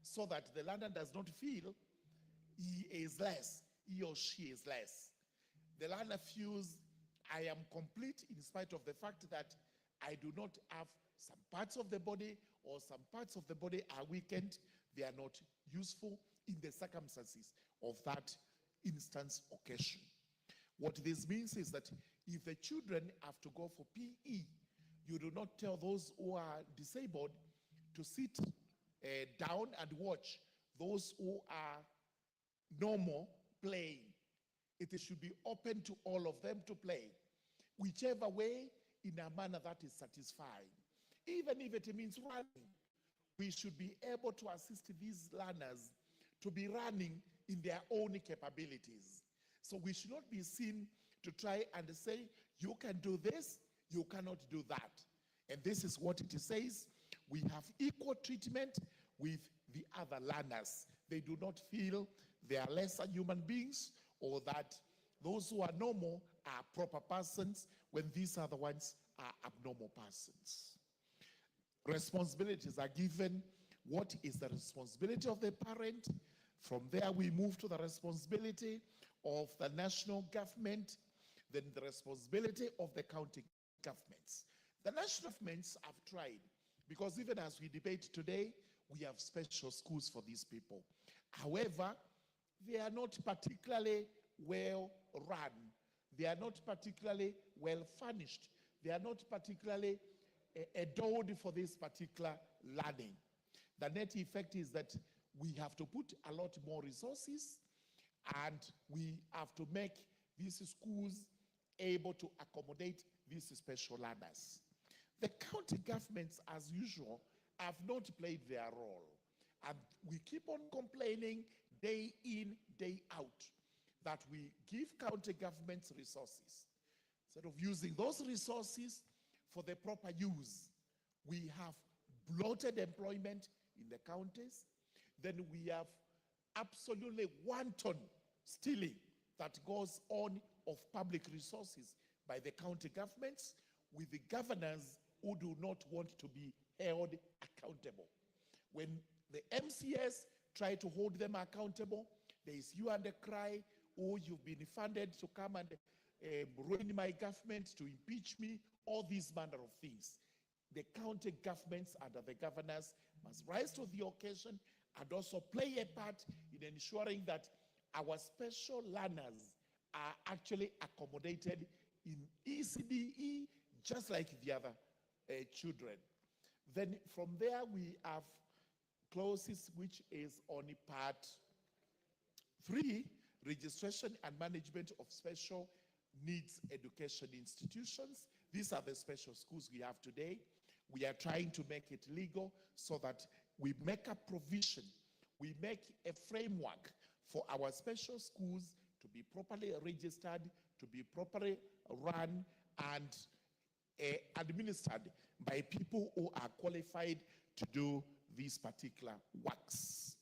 so that the learner does not feel he is less, he or she is less. The learner feels I am complete in spite of the fact that I do not have some parts of the body or some parts of the body are weakened. They are not useful in the circumstances of that instance occasion. What this means is that if the children have to go for PE, you do not tell those who are disabled to sit down and watch those who are normal playing. It should be open to all of them to play, whichever way, in a manner that is satisfying. Even if it means running, we should be able to assist these learners to be running in their own capabilities. So we should not be seen to try and say, you can do this, you cannot do that. And this is what it says. We have equal treatment with the other learners. They do not feel they are lesser human beings, or that those who are normal are proper persons when these other ones are abnormal persons. Responsibilities are given. What is the responsibility of the parent? From there, we move to the responsibility of the national government, then the responsibility of the county governments. The national governments have tried, because even as we debate today, we have special schools for these people. However, they are not particularly well run. They are not particularly well furnished. They are not particularly adored for this particular learning. The net effect is that we have to put a lot more resources, and we have to make these schools able to accommodate these special learners. The county governments, as usual, have not played their role. And we keep on complaining day in, day out, that we give county governments resources. Instead of using those resources for the proper use, we have bloated employment in the counties. Then we have absolutely wanton stealing that goes on of public resources by the county governments, with the governors who do not want to be held accountable. When the MCS try to hold them accountable, there is hue and a cry, oh, you've been funded to come and ruin my government, to impeach me, all these manner of things. The county governments under the governors must rise to the occasion and also play a part in ensuring that our special learners are actually accommodated in ECDE, just like the other children. Then from there we have clauses which is on part 3, registration and management of special needs education institutions. These are the special schools we have today. We are trying to make it legal so that we make a provision, we make a framework for our special schools to be properly registered, to be properly run and administered by people who are qualified to do these particular works.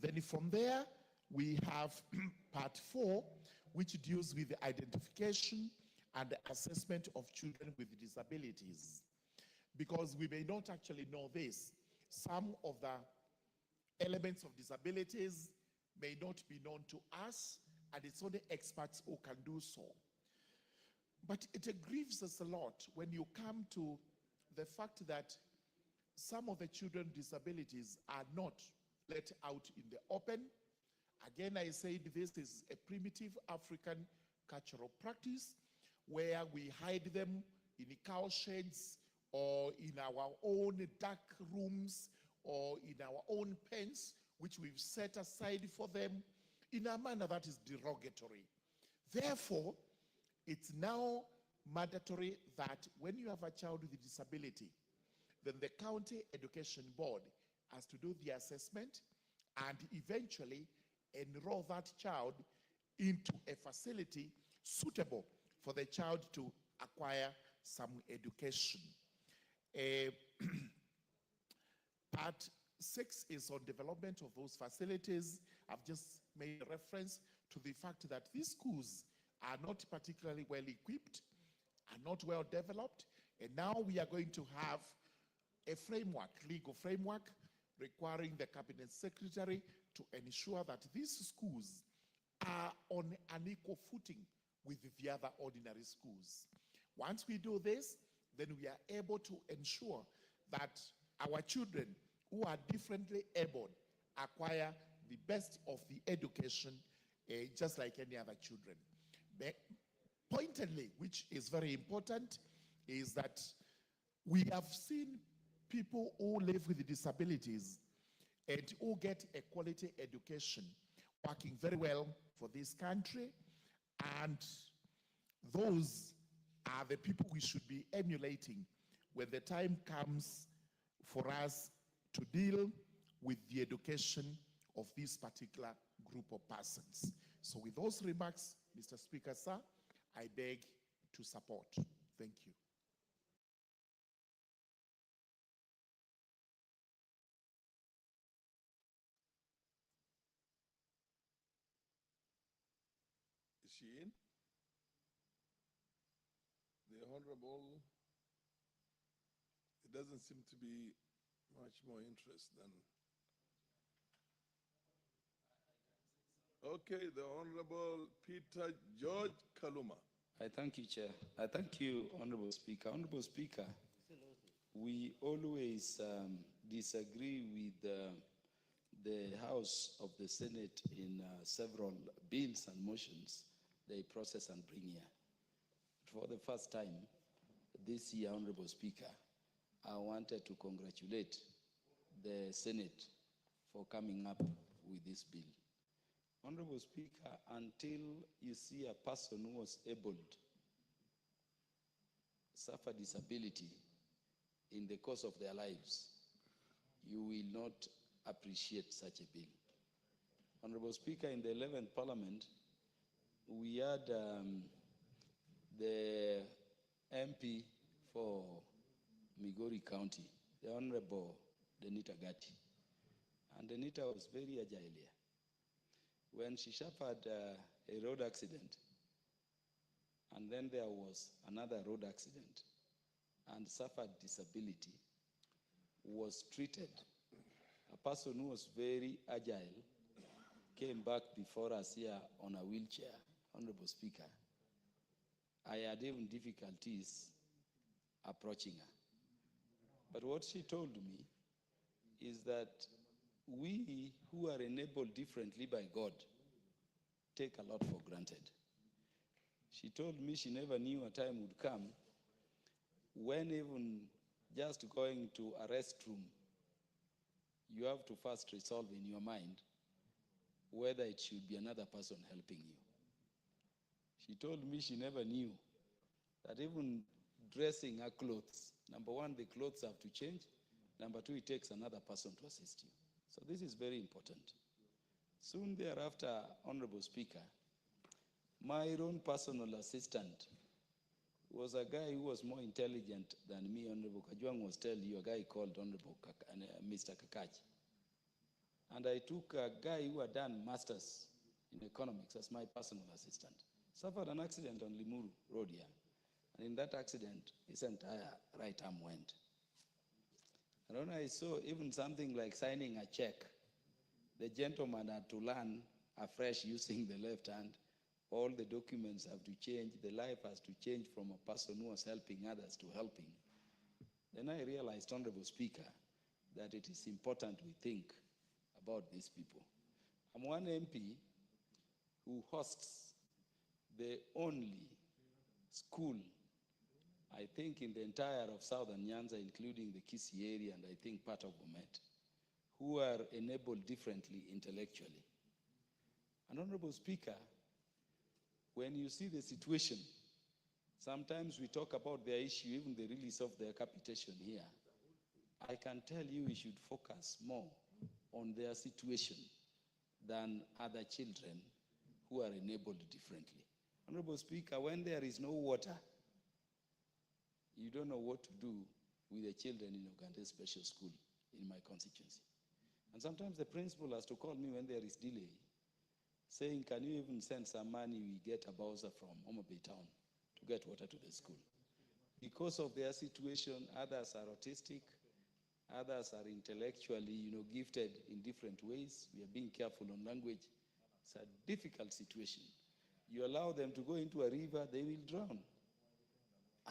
Then from there, we have part 4, which deals with the identification and the assessment of children with disabilities. Because we may not actually know this, some of the elements of disabilities may not be known to us, and it's only experts who can do so. But it grieves us a lot when you come to the fact that some of the children's disabilities are not let out in the open. Again, I said this is a primitive African cultural practice where we hide them in cow sheds or in our own dark rooms or in our own pens, which we've set aside for them in a manner that is derogatory. Therefore, it's now mandatory that when you have a child with a disability, then the county education board has to do the assessment and eventually enroll that child into a facility suitable for the child to acquire some education. Part 6 is on development of those facilities. I've just made reference to the fact that these schools are not particularly well equipped, are not well developed, and now we are going to have a framework, legal framework, requiring the cabinet secretary to ensure that these schools are on an equal footing with the other ordinary schools. Once we do this, then we are able to ensure that our children who are differently able acquire the best of the education just like any other children. But pointedly, which is very important, is that we have seen people who live with disabilities and who get a quality education working very well for this country, and those are the people we should be emulating when the time comes for us to deal with the education of this particular group of persons. So with those remarks, Mr. Speaker, sir, I beg to support. Thank you. Is she in? The Honorable, it doesn't seem to be much more interest than. Okay, the Honorable Peter George Kaluma. I thank you, Chair. I thank you, Honorable Speaker. Honorable Speaker, we always disagree with the House of the Senate in several bills and motions they process and bring here. For the first time this year, Honorable Speaker, I wanted to congratulate the Senate for coming up with this bill. Honorable Speaker, until you see a person who was able to suffer disability in the course of their lives, you will not appreciate such a bill. Honorable Speaker, in the 11th Parliament, we had the MP for Migori County, the Honorable Denita Gatti. And Denita was very agile here. When she suffered a road accident, and then there was another road accident, and suffered disability, was treated. A person who was very agile came back before us here on a wheelchair, Honorable Speaker. I had even difficulties approaching her. But what she told me is that we who are enabled differently by God take a lot for granted. She told me she never knew a time would come when even just going to a restroom, you have to first resolve in your mind whether it should be another person helping you. She told me she never knew that even dressing her clothes, number one, the clothes have to change. Number two, it takes another person to assist you. So this is very important. Soon thereafter, Honorable Speaker, my own personal assistant was a guy who was more intelligent than me. Honorable Kajwang was telling you, a guy called Honorable Mr. Kakachi. And I took a guy who had done masters in economics as my personal assistant. Suffered an accident on Limuru Road here. And in that accident, his entire right arm went. And when I saw even something like signing a check, the gentleman had to learn afresh using the left hand. All the documents have to change. The life has to change from a person who was helping others to helping. Then I realized, Honorable Speaker, that it is important we think about these people. I'm one MP who hosts the only school, I think, in the entire of Southern Nyanza, including the Kisii area and I think part of Bomet, who are enabled differently intellectually. And Honorable Speaker, when you see the situation, sometimes we talk about their issue, even the release of their capitation here. I can tell you we should focus more on their situation than other children who are enabled differently. Honorable Speaker, when there is no water, you don't know what to do with the children in Uganda Special School in my constituency. And sometimes the principal has to call me when there is delay, saying, can you even send some money we get a Bowser from Homa Bay Town to get water to the school? Because of their situation, others are autistic, others are intellectually, gifted in different ways. We are being careful on language. It's a difficult situation. You allow them to go into a river, they will drown.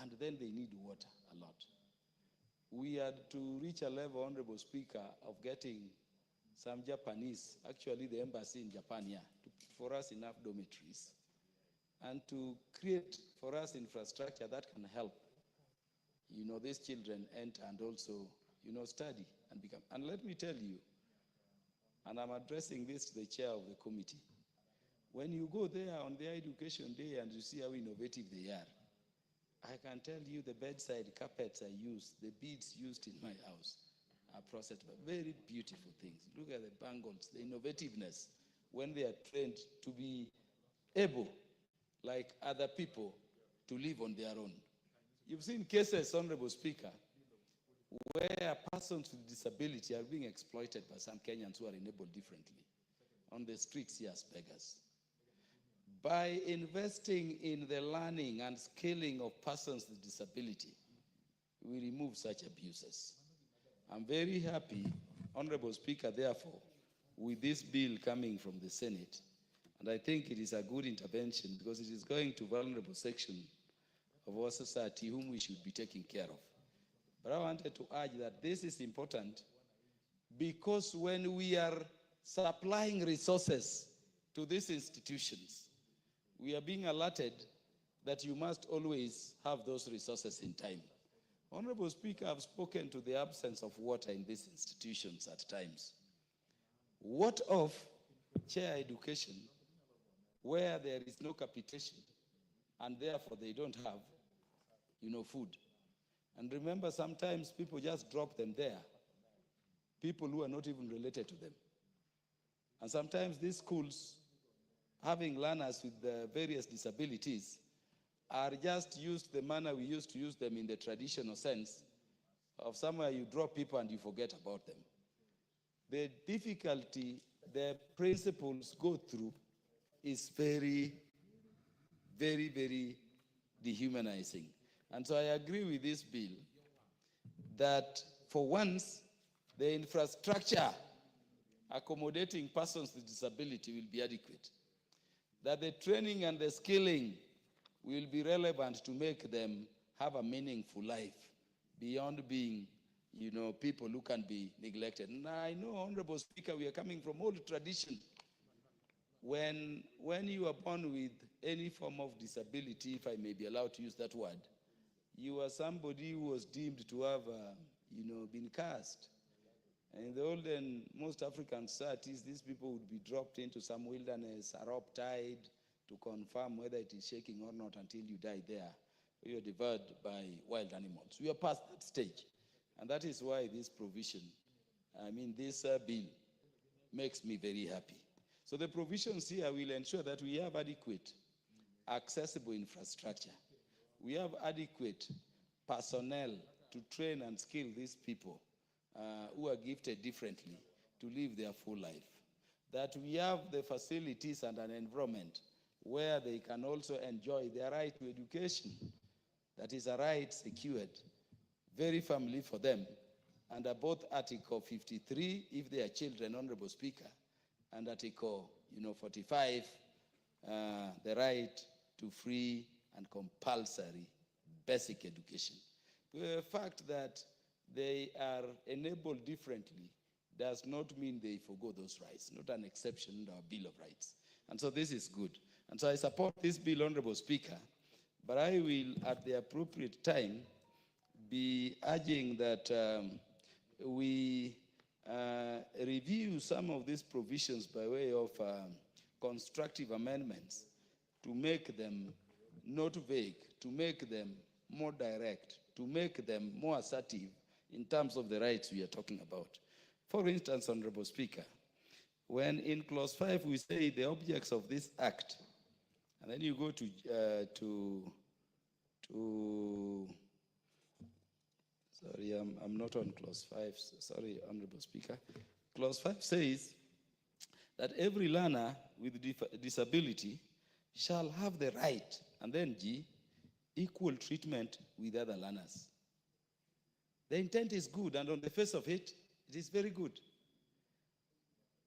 And then they need water a lot. We had to reach a level, Honorable Speaker, of getting some Japanese, actually the embassy in Japan here, for us enough dormitories, and to create for us infrastructure that can help, these children enter and also, study and become. And let me tell you, and I'm addressing this to the chair of the committee, when you go there on their education day and you see how innovative they are, I can tell you the bedside carpets I use, the beads used in my house are processed, but very beautiful things. Look at the bangles, the innovativeness, when they are trained to be able, like other people, to live on their own. You've seen cases, Honorable Speaker, where persons with disability are being exploited by some Kenyans who are enabled differently on the streets here as beggars. By investing in the learning and scaling of persons with disability, we remove such abuses. I'm very happy, Honorable Speaker, therefore, with this bill coming from the Senate, and I think it is a good intervention because it is going to vulnerable section of our society whom we should be taking care of. But I wanted to urge that this is important because when we are supplying resources to these institutions, we are being alerted that you must always have those resources in time. Honorable Speaker, I've spoken to the absence of water in these institutions at times. What of chair education where there is no capitation and therefore they don't have, food? And remember, sometimes people just drop them there, people who are not even related to them. And sometimes these schools, having learners with various disabilities, are just used the manner we used to use them in the traditional sense of somewhere you drop people and you forget about them. The difficulty the principals go through is very, very, very dehumanizing. And so I agree with this bill that for once, the infrastructure accommodating persons with disability will be adequate, that the training and the skilling will be relevant to make them have a meaningful life beyond being, people who can be neglected. And I know, Honorable Speaker, we are coming from old tradition. When you are born with any form of disability, if I may be allowed to use that word, you are somebody who was deemed to have, been cast. And in the olden, most African societies, these people would be dropped into some wilderness, a rope tied to confirm whether it is shaking or not until you die there. You are devoured by wild animals. We are past that stage. And that is why this provision, this bill makes me very happy. So the provisions here will ensure that we have adequate, accessible infrastructure. We have adequate personnel to train and skill these people who are gifted differently to live their full life. That we have the facilities and an environment where they can also enjoy their right to education. That is a right secured very firmly for them under both Article 53, if they are children, Honorable Speaker, and Article 45, the right to free and compulsory basic education. The fact that they are enabled differently does not mean they forgo those rights, not an exception in our Bill of Rights. And so this is good. And so I support this bill, Honorable Speaker, but I will, at the appropriate time, be urging that we review some of these provisions by way of constructive amendments to make them not vague, to make them more direct, to make them more assertive in terms of the rights we are talking about. For instance, Honorable Speaker, when in clause 5 we say the objects of this act, and then you go sorry, I'm not on clause 5, sorry, Honorable Speaker. Clause 5 says that every learner with disability shall have the right, and then G, equal treatment with other learners. The intent is good, and on the face of it, it is very good.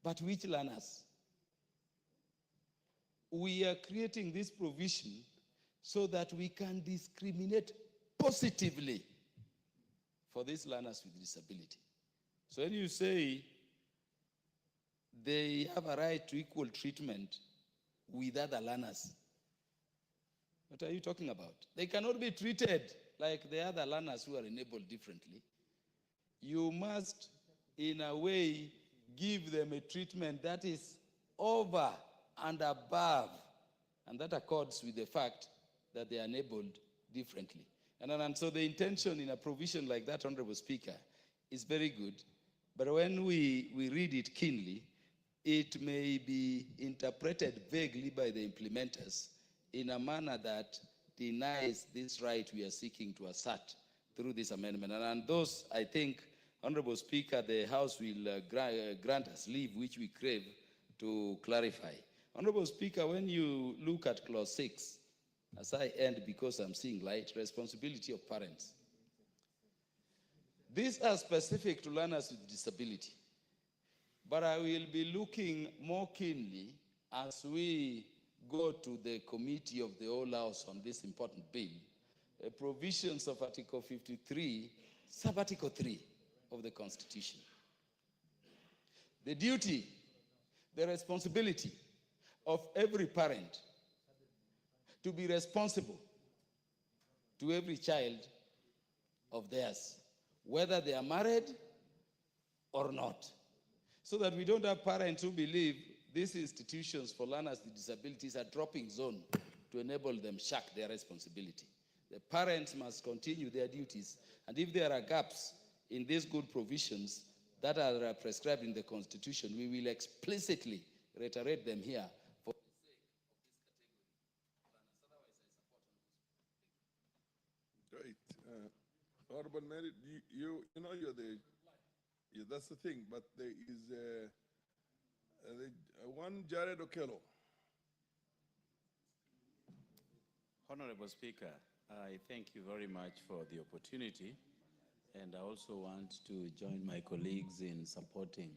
But which learners? We are creating this provision so that we can discriminate positively for these learners with disability. So when you say they have a right to equal treatment with other learners. What are you talking about? They cannot be treated like the other learners who are enabled differently. You must, in a way, give them a treatment that is over and above, and that accords with the fact that they are enabled differently. And so the intention in a provision like that, Honorable Speaker, is very good. But when we read it keenly, it may be interpreted vaguely by the implementers in a manner that denies this right we are seeking to assert through this amendment. And those, I think, Honorable Speaker, the House will grant us leave, which we crave, to clarify. Honorable Speaker, when you look at Clause 6, as I end because I'm seeing light, responsibility of parents. These are specific to learners with disability. But I will be looking more keenly as we go to the committee of the whole House on this important bill, provisions of Article 53, Sub-Article 3 of the Constitution. The duty, the responsibility of every parent to be responsible to every child of theirs, whether they are married or not. So that we don't have parents who believe these institutions for learners with disabilities are dropping zone to enable them shirk their responsibility. The parents must continue their duties, and if there are gaps in these good provisions that are prescribed in the Constitution, we will explicitly reiterate them here for the sake of this category. Great. Honorable Mary, you know that's the thing, but there is one Jared Okello. Honorable Speaker, I thank you very much for the opportunity, and I also want to join my colleagues in supporting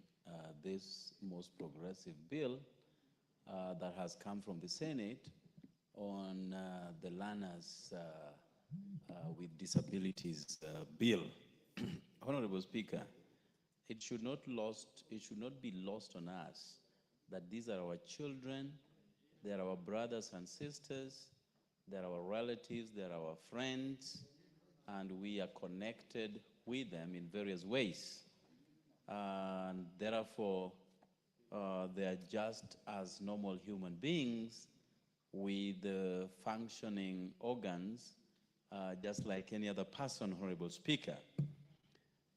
this most progressive bill that has come from the Senate on the learners with disabilities bill. Honorable Speaker, it should not be lost on us that these are our children, they are our brothers and sisters, they are our relatives, they are our friends, and we are connected with them in various ways. And therefore, they are just as normal human beings with functioning organs, just like any other person, Honorable Speaker.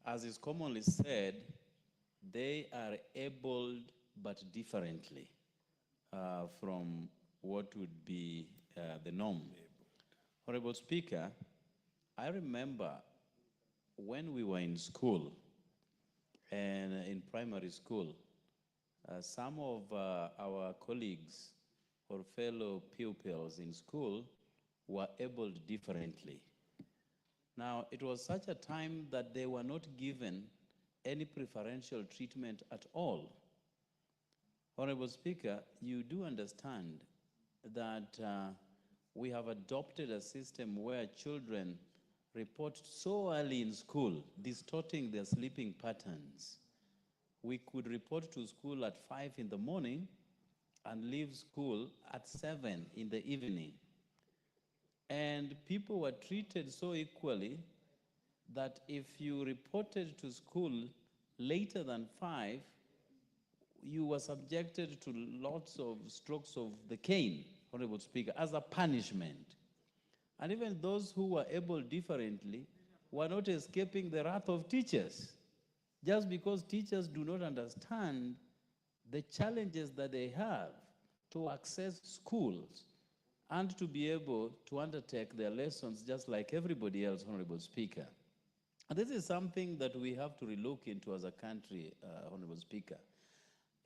As is commonly said, they are abled but differently from what would be the norm. Honorable Speaker, I remember when we were in school, and in primary school, some of our colleagues or fellow pupils in school were abled differently. Now, it was such a time that they were not given any preferential treatment at all. Honorable Speaker, you do understand that we have adopted a system where children report so early in school, distorting their sleeping patterns. We could report to school at 5 in the morning and leave school at 7 in the evening. And people were treated so equally that if you reported to school later than 5, you were subjected to lots of strokes of the cane, Honorable Speaker, as a punishment. And even those who were able differently were not escaping the wrath of teachers, just because teachers do not understand the challenges that they have to access schools and to be able to undertake their lessons just like everybody else, Honorable Speaker. And this is something that we have to relook into as a country, Honorable Speaker.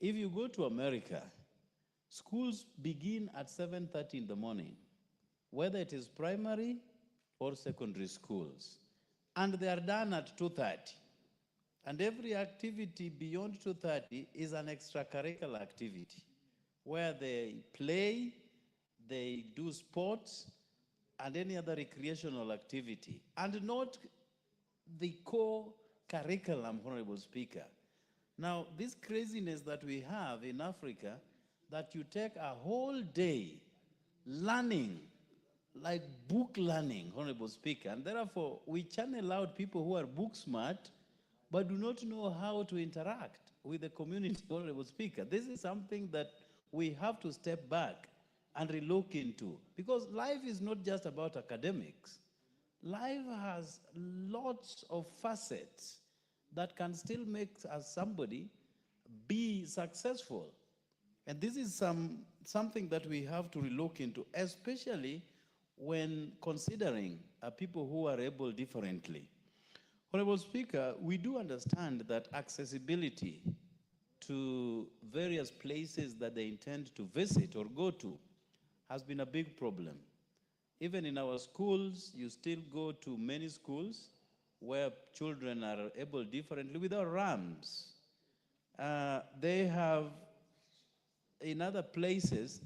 If you go to America, schools begin at 7:30 in the morning, whether it is primary or secondary schools, and they are done at 2:30. And every activity beyond 2:30 is an extracurricular activity, where they play, they do sports, and any other recreational activity, and not the core curriculum, Honorable Speaker. Now, this craziness that we have in Africa, that you take a whole day learning, like book learning, Honorable Speaker, and therefore we channel out people who are book smart but do not know how to interact with the community, Honorable Speaker. This is something that we have to step back and relook into, because life is not just about academics. Life has lots of facets that can still make us somebody be successful. And this is something that we have to relook into, especially when considering people who are able differently. Honorable Speaker, we do understand that accessibility to various places that they intend to visit or go to has been a big problem. Even in our schools, you still go to many schools where children are able differently without ramps. They have, in other places,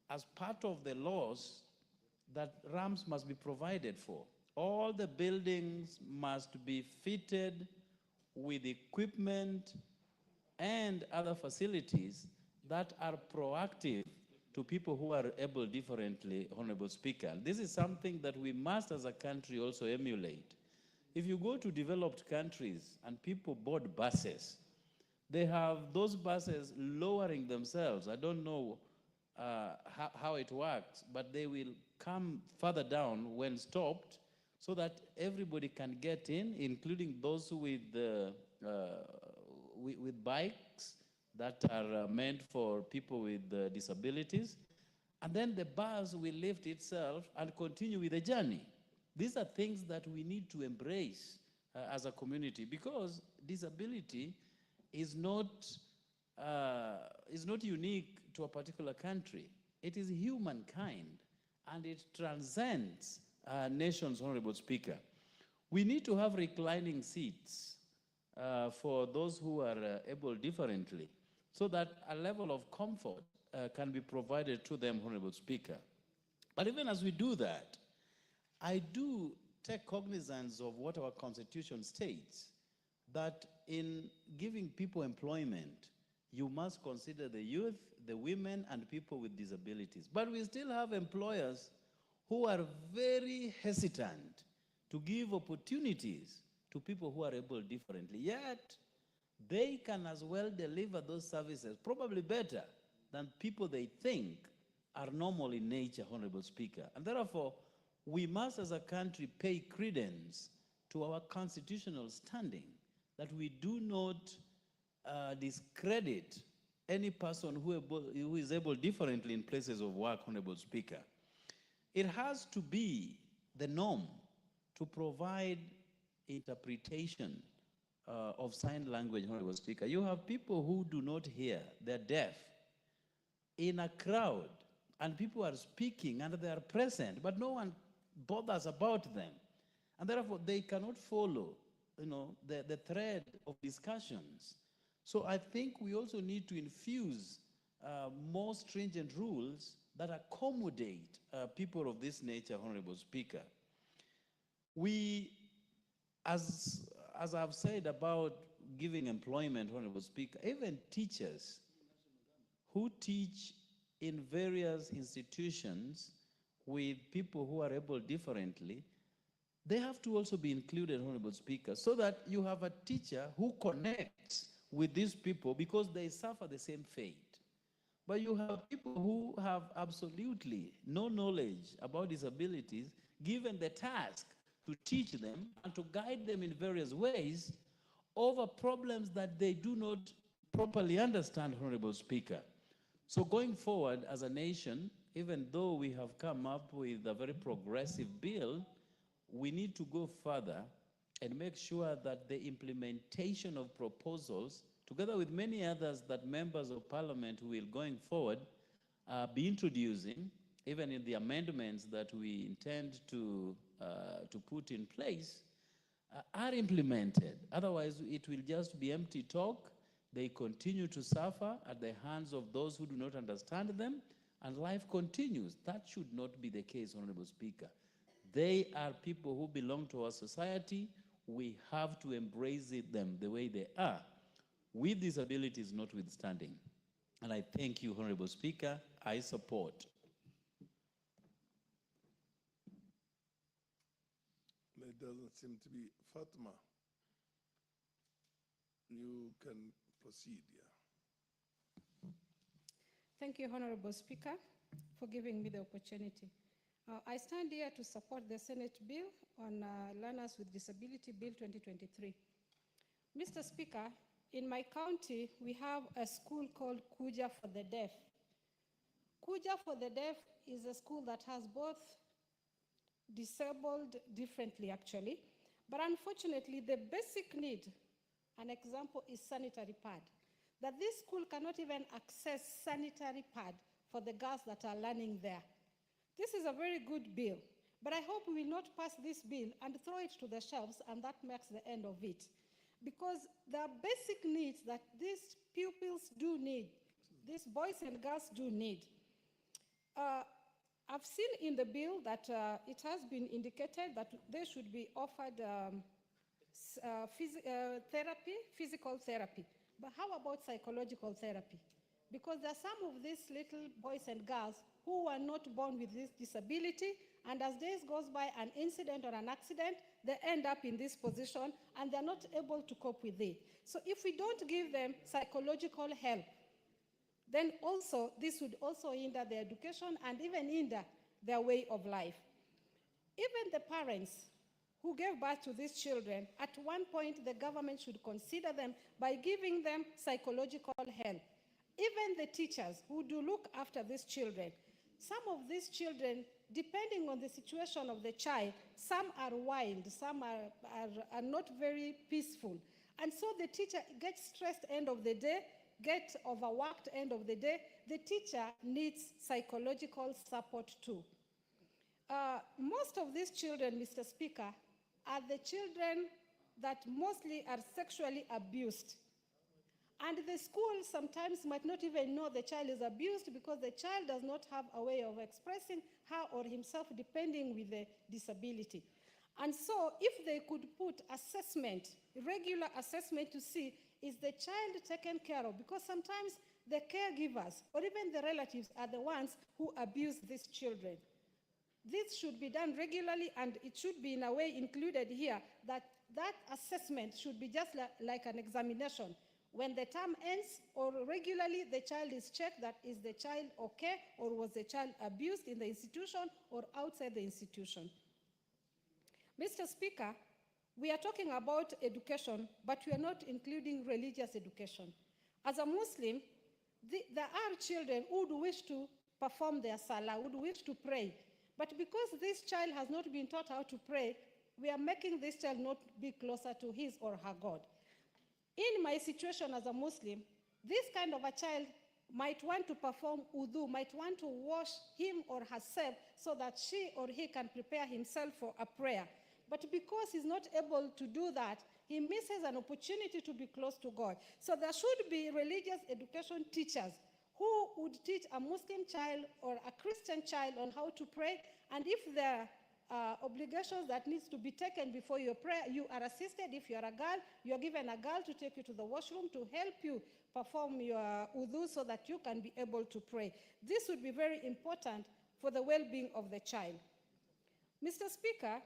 as part of the laws, that ramps must be provided for. All the buildings must be fitted with equipment and other facilities that are proactive to people who are able differently, Honorable Speaker. This is something that we must as a country also emulate. If you go to developed countries and people board buses, they have those buses lowering themselves. I don't know how it works, but they will come further down when stopped so that everybody can get in, including those with bikes that are meant for people with disabilities. And then the bus will lift itself and continue with the journey. These are things that we need to embrace as a community, because disability is not unique to a particular country. It is humankind, and it transcends nations, Honorable Speaker. We need to have reclining seats for those who are able differently, so that a level of comfort can be provided to them, Honorable Speaker. But even as we do that, I do take cognizance of what our Constitution states, that in giving people employment, you must consider the youth, the women, and people with disabilities. But we still have employers who are very hesitant to give opportunities to people who are able differently. Yet, they can as well deliver those services, probably better than people they think are normal in nature, Honorable Speaker. And therefore, we must as a country pay credence to our constitutional standing, that we do not discredit any person who is able differently in places of work, Honorable Speaker. It has to be the norm to provide interpretation of sign language, Honorable Speaker. You have people who do not hear, they're deaf, in a crowd, and people are speaking and they are present, but no one bothers about them. And therefore, they cannot follow, the thread of discussions. So I think we also need to infuse more stringent rules that accommodate people of this nature, Honorable Speaker. We, as I've said about giving employment, Honorable Speaker, even teachers who teach in various institutions with people who are able differently, they have to also be included, Honorable Speaker, so that you have a teacher who connects with these people because they suffer the same fate. But you have people who have absolutely no knowledge about disabilities, given the task to teach them and to guide them in various ways over problems that they do not properly understand, Honorable Speaker. So going forward as a nation, even though we have come up with a very progressive bill, we need to go further and make sure that the implementation of proposals, together with many others that members of parliament will going forward be introducing, even in the amendments that we intend to put in place, are implemented. Otherwise, it will just be empty talk. They continue to suffer at the hands of those who do not understand them, and life continues. That should not be the case, Honorable Speaker. They are people who belong to our society. We have to embrace them the way they are. with disabilities notwithstanding. And I thank you, Honorable Speaker. I support. It doesn't seem to be Fatima. You can proceed, yeah. Thank you, Honorable Speaker, for giving me the opportunity. I stand here to support the Senate bill on Learners with Disability Bill 2023. Mr. Speaker, in my county, we have a school called Kuja for the Deaf. Kuja for the Deaf is a school that has both disabled differently, actually, but unfortunately, the basic need, an example is sanitary pad, that this school cannot even access sanitary pad for the girls that are learning there. This is a very good bill, but I hope we will not pass this bill and throw it to the shelves and that makes the end of it. Because there are basic needs that these pupils do need, these boys and girls do need. I've seen in the bill that it has been indicated that they should be offered physical therapy. But how about psychological therapy? Because there are some of these little boys and girls who are not born with this disability, and as days goes by, an incident or an accident, they end up in this position and they're not able to cope with it. So if we don't give them psychological help, then also this would also hinder their education and even hinder their way of life. Even the parents who gave birth to these children, at one point the government should consider them by giving them psychological help. Even the teachers who do look after these children. Some of these children, depending on the situation of the child, some are wild, some are not very peaceful. And so the teacher gets stressed end of the day, gets overworked end of the day. The teacher needs psychological support too. Most of these children, Mr. Speaker, are the children that mostly are sexually abused. And the school sometimes might not even know the child is abused because the child does not have a way of expressing her or himself depending with the disability. And so if they could put assessment, regular assessment to see is the child taken care of, because sometimes the caregivers or even the relatives are the ones who abuse these children. This should be done regularly, and it should be in a way included here that that assessment should be just like an examination. When the term ends or regularly, the child is checked that is the child okay, or was the child abused in the institution or outside the institution. Mr. Speaker, we are talking about education, but we are not including religious education. As a Muslim, there are children who would wish to perform their salah, would wish to pray. But because this child has not been taught how to pray, we are making this child not be closer to his or her God. In my situation as a Muslim, this kind of a child might want to perform wudu, might want to wash him or herself so that she or he can prepare himself for a prayer. But because he's not able to do that, he misses an opportunity to be close to God. So there should be religious education teachers who would teach a Muslim child or a Christian child on how to pray, and if there are obligations that needs to be taken before your prayer, you are assisted. If you are a girl, you are given a girl to take you to the washroom to help you perform your wudu so that you can be able to pray. This would be very important for the well-being of the child. Mr. Speaker,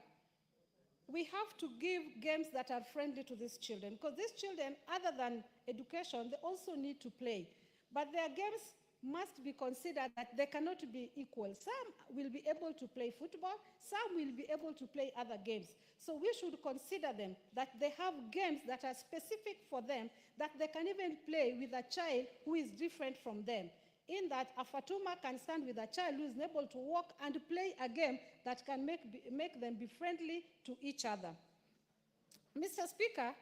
we have to give games that are friendly to these children, because these children, other than education, they also need to play. But their games must be considered that they cannot be equal. Some will be able to play football, some will be able to play other games. So we should consider them that they have games that are specific for them, that they can even play with a child who is different from them. In that, a Fatuma can stand with a child who is able to walk and play a game that can make them be friendly to each other. Mr. Speaker,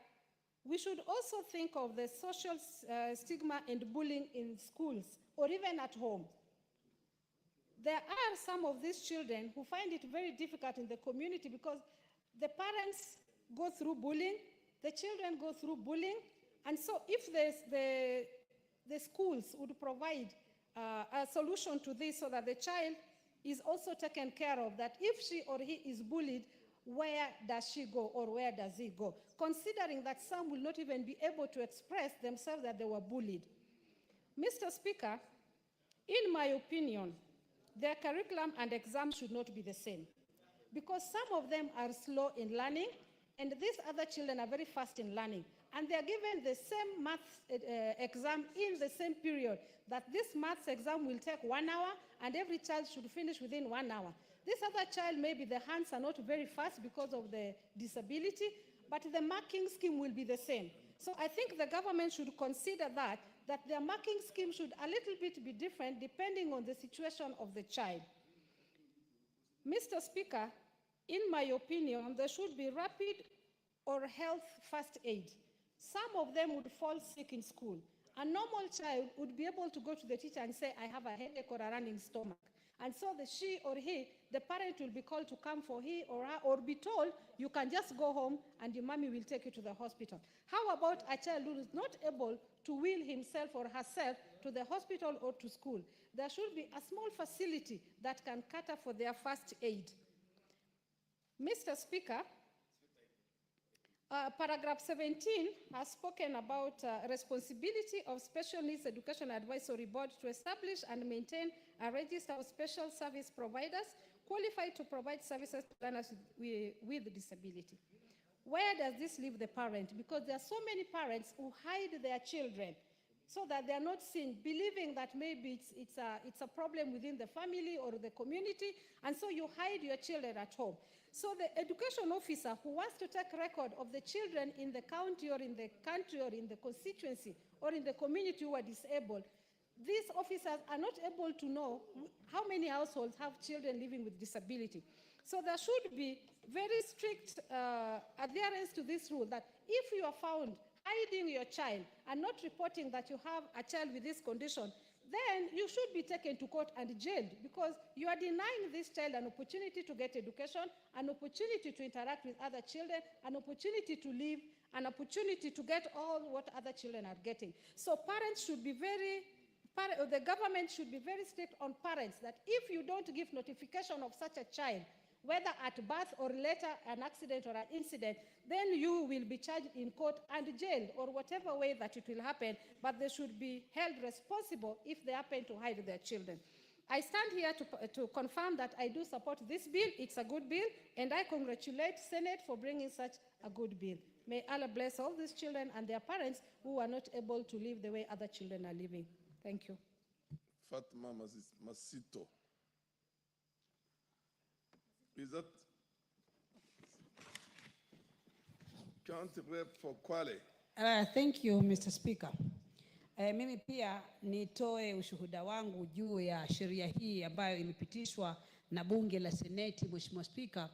we should also think of the social stigma and bullying in schools or even at home. There are some of these children who find it very difficult in the community because the parents go through bullying, the children go through bullying, and so if the schools would provide a solution to this so that the child is also taken care of, that if she or he is bullied, where does she go or where does he go? Considering that some will not even be able to express themselves that they were bullied. Mr. Speaker, in my opinion, their curriculum and exams should not be the same, because some of them are slow in learning, and these other children are very fast in learning, and they are given the same maths exam in the same period, that this maths exam will take 1 hour, and every child should finish within 1 hour. This other child, maybe the hands are not very fast because of the disability, but the marking scheme will be the same. So I think the government should consider that their marking scheme should a little bit be different depending on the situation of the child. Mr. Speaker, in my opinion, there should be rapid or health first aid. Some of them would fall sick in school. A normal child would be able to go to the teacher and say, I have a headache or a running stomach. And so she or he, the parent will be called to come for he or her, or be told, you can just go home and your mommy will take you to the hospital. How about a child who is not able to wheel himself or herself to the hospital or to school? There should be a small facility that can cater for their first aid. Mr. Speaker, paragraph 17 has spoken about responsibility of Special Needs Education Advisory Board to establish and maintain a register of special service providers qualified to provide services to learners with disability. Where does this leave the parent? Because there are so many parents who hide their children so that they are not seen, believing that maybe it's a problem within the family or the community, and so you hide your children at home. So the education officer who wants to take record of the children in the county or in the country or in the constituency or in the community who are disabled, these officers are not able to know how many households have children living with disability. So there should be very strict adherence to this rule, that if you are found hiding your child and not reporting that you have a child with this condition, then you should be taken to court and jailed, because you are denying this child an opportunity to get education, an opportunity to interact with other children, an opportunity to live, an opportunity to get all what other children are getting. So parents should be the government should be very strict on parents, that if you don't give notification of such a child, whether at birth or later, an accident or an incident, then you will be charged in court and jailed, or whatever way that it will happen, but they should be held responsible if they happen to hide their children. I stand here to confirm that I do support this bill. It's a good bill, and I congratulate Senate for bringing such a good bill. May Allah bless all these children and their parents who are not able to live the way other children are living. Thank you. Fatma Masito. Is that County Rep for Kwale? Thank you, Mr. Speaker. Mimi pia nitoe ushuhuda wangu juu ya sheria hii ambayo imepitishwa na bunge la Seneti. Mheshimiwa Speaker,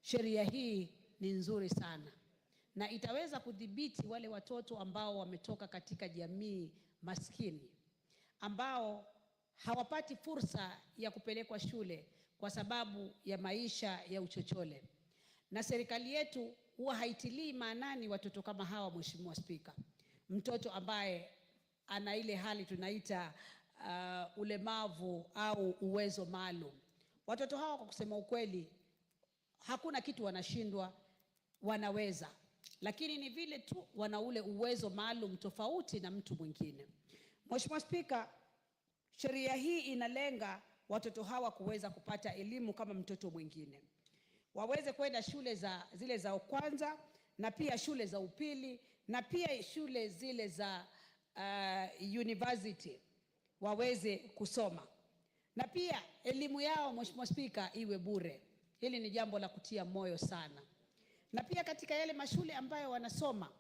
sheria hii ni nzuri sana na itaweza kudhibiti wale watoto ambao wametoka katika jamii maskini, ambao hawapati fursa ya kupelekwa shule kwa sababu ya maisha ya uchochole. Na serikali yetu huwa haitilii maanani watoto kama hawa. Mheshimiwa Speaker, mtoto ambaye ana ile hali tunaita ulemavu au uwezo maalum, watoto hawa kwa kusema ukweli hakuna kitu wanashindwa, wanaweza, lakini ni vile tu wana ule uwezo maalum tofauti na mtu mwingine. Mheshimiwa Speaker, sheria hii inalenga watoto hawa kuweza kupata elimu kama mtoto mwingine, waweze kwenda shule zile za kwanza, na pia shule za upili, na pia shule zile za university waweze kusoma, na pia elimu yao, Mheshimiwa Speaker, iwe bure. Hili ni jambo la kutia moyo sana. Na pia katika yale mashule ambayo wanasoma,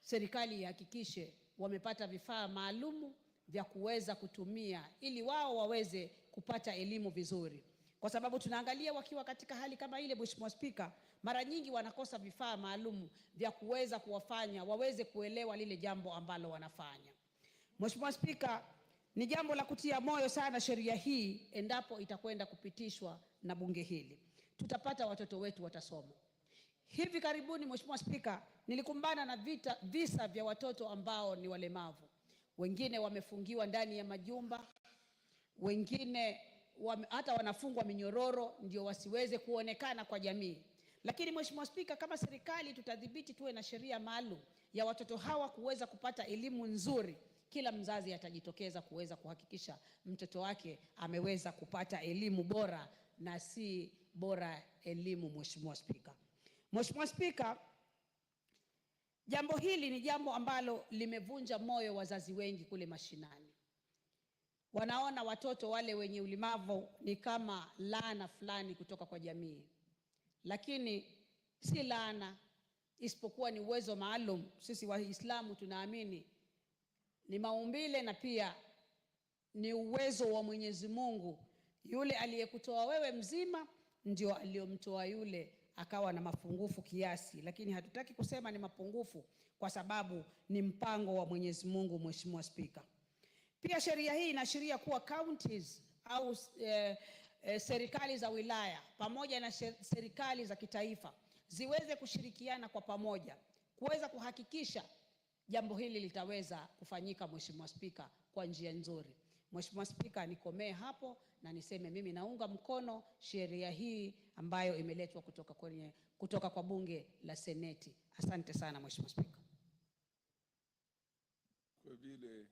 serikali ihakikishe wamepata vifaa maalumu vya kuweza kutumia ili wao waweze kupata elimu vizuri, kwa sababu tunaangalia wakiwa katika hali kama ile, Mheshimiwa Speaker, mara nyingi wanakosa vifaa maalumu vya kuweza kuwafanya waweze kuelewa lile jambo ambalo wanafanya. Mheshimiwa Speaker, ni jambo la kutia moyo sana sheria hii. Endapo itakwenda kupitishwa na bunge hili, tutapata watoto wetu watasoma. Hivi karibuni, Mheshimiwa Speaker, nilikumbana na visa vya watoto ambao ni walemavu. Wengine wamefungiwa ndani ya majumba, wengine hata wanafungwa minyororo ndio wasiweze kuonekana kwa jamii. Lakini Mheshimiwa Spika, kama serikali tutadhibiti, tuwe na sheria maalum ya watoto hawa kuweza kupata elimu nzuri, kila mzazi atajitokeza kuweza kuhakikisha mtoto wake ameweza kupata elimu bora na si bora elimu. Mheshimiwa Spika, Mheshimiwa Spika, jambo hili ni jambo ambalo limevunja moyo wazazi wengi kule mashinani. Wanaona watoto wale wenye ulemavu ni kama laana fulani kutoka kwa jamii, lakini si laana, isipokuwa ni uwezo maalum. Sisi Waislamu tunaamini ni maumbile na pia ni uwezo wa Mwenyezi Mungu. Yule aliyekutoa wewe mzima ndio aliyomtoa yule akawa na mapungufu kiasi, lakini hatutaki kusema ni mapungufu kwa sababu ni mpango wa Mwenyezi Mungu. Mheshimiwa Spika, pia sheria hii inaashiria kuwa counties au serikali za wilaya pamoja na serikali za kitaifa ziweze kushirikiana kwa pamoja kuweza kuhakikisha jambo hili litaweza kufanyika. Mheshimiwa Spika, kwa njia nzuri. Mheshimiwa Spika, nikomee hapo na niseme mimi naunga mkono sheria hii ambayo imeletwa kutoka kwa bunge la Seneti. Asante sana Mheshimiwa Spika. Kwa vile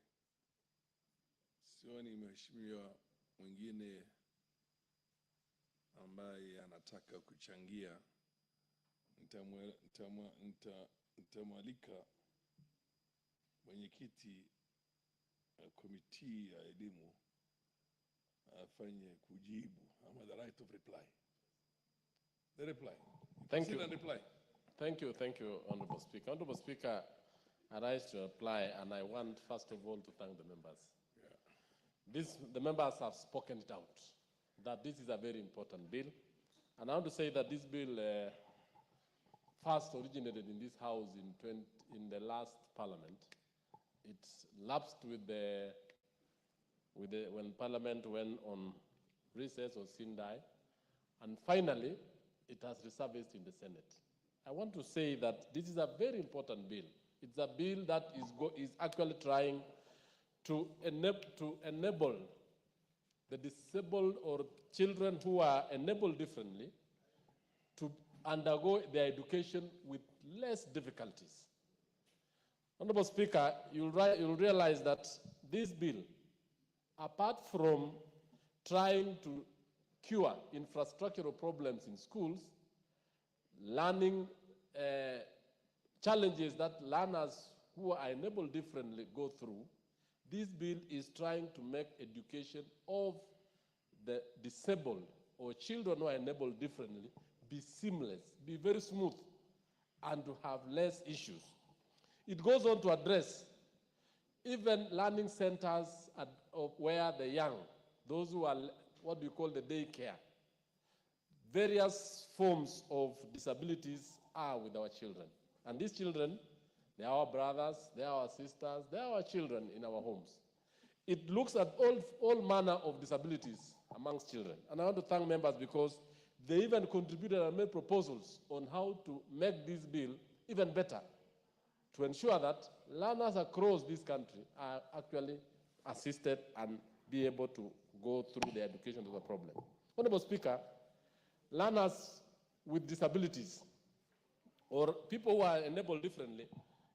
sioni mheshimiwa mwingine ambaye anataka kuchangia, nitamwalika mwenyekiti komiti ya elimu afanye kujibu. Ama the right of reply. The reply. Thank you. Reply. Thank you, Honorable Speaker. Honorable Speaker, I rise to reply, and I want first of all to thank the members. The members have spoken it out, that this is a very important bill. And I want to say that this bill first originated in this House in the last Parliament. It lapsed when Parliament went on recess or sine-die, and finally it has resurfaced in the Senate. I want to say that this is a very important bill. It's a bill that is actually trying to enable the disabled or children who are enabled differently to undergo their education with less difficulties. Honorable Speaker, you'll realize that this bill, apart from trying to cure infrastructural problems in schools, learning challenges that learners who are enabled differently go through, this bill is trying to make education of the disabled or children who are enabled differently be seamless, be very smooth, and to have less issues. It goes on to address even learning centers where the young, those who are what we call the daycare. Various forms of disabilities are with our children. And these children, they are our brothers, they are our sisters, they are our children in our homes. It looks at all manner of disabilities amongst children. And I want to thank members because they even contributed and made proposals on how to make this bill even better, to ensure that learners across this country are actually assisted and be able to go through their education to the problem. Honorable Speaker, learners with disabilities or people who are enabled differently,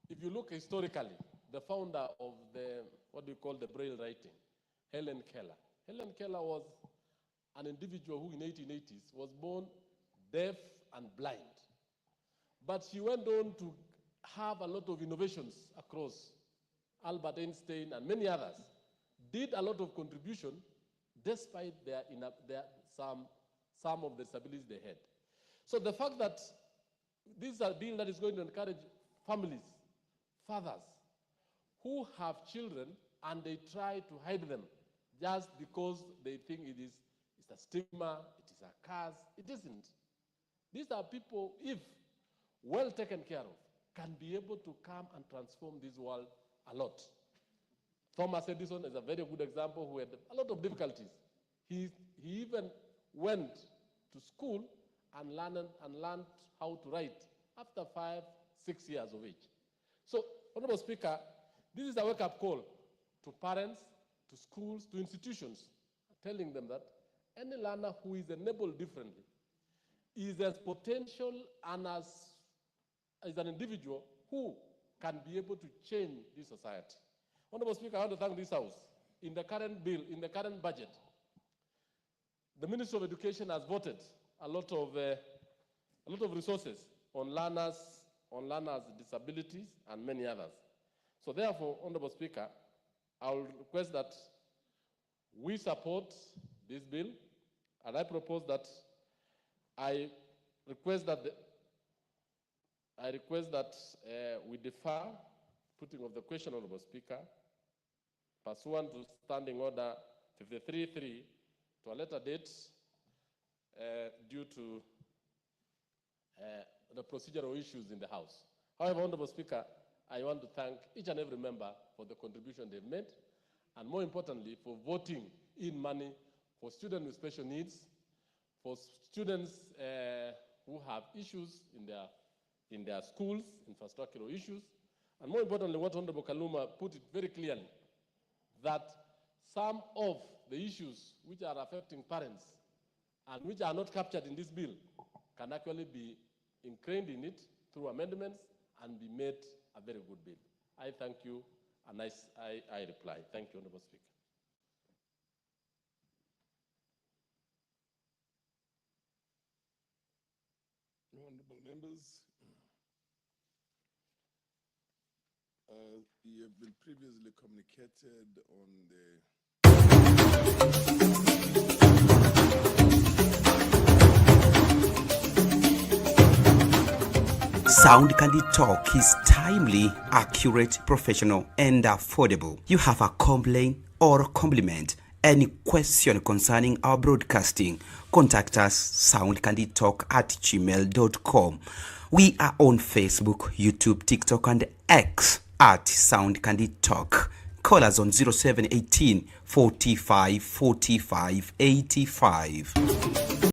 if you look historically, the founder of what we call the Braille writing, Helen Keller. Helen Keller was an individual who in 1880s was born deaf and blind. But she went on to have a lot of innovations across. Albert Einstein and many others did a lot of contribution despite some of the disabilities they had. So the fact that this is a bill that is going to encourage families, fathers, who have children and they try to hide them just because they think it's a stigma, it is a curse. It isn't. These are people, if well taken care of, can be able to come and transform this world a lot. Thomas Edison is a very good example who had a lot of difficulties. He even went to school and learned how to write after 5-6 years of age. So, Honorable Speaker, this is a wake-up call to parents, to schools, to institutions, telling them that any learner who is enabled differently is as potential and as an individual who can be able to change this society. Honorable Speaker, I want to thank this House. In the current bill, in the current budget, the Ministry of Education has voted a lot of resources on learners disabilities and many others. So therefore, Honorable Speaker, I will request that we support this bill, and I propose that I request that we defer putting of the question, Honorable Speaker, pursuant to Standing Order 53.3 to a later date due to the procedural issues in the House. However, Honorable Speaker, I want to thank each and every member for the contribution they've made, and more importantly, for voting in money for students with special needs, for students who have issues in their schools, infrastructural issues, and more importantly, what Honorable Kaluma put it very clearly, that some of the issues which are affecting parents and which are not captured in this bill can actually be ingrained in it through amendments and be made a very good bill. I thank you, and I reply. Thank you, Honorable Speaker. Honorable members, you have been previously communicated on the Sound Candy Talk is timely, accurate, professional, and affordable. You have a complaint or compliment, any question concerning our broadcasting, contact us soundcandytalk@gmail.com. We are on Facebook, YouTube, TikTok, and X at Sound Candy Talk. Call us on 0718 45 45 85.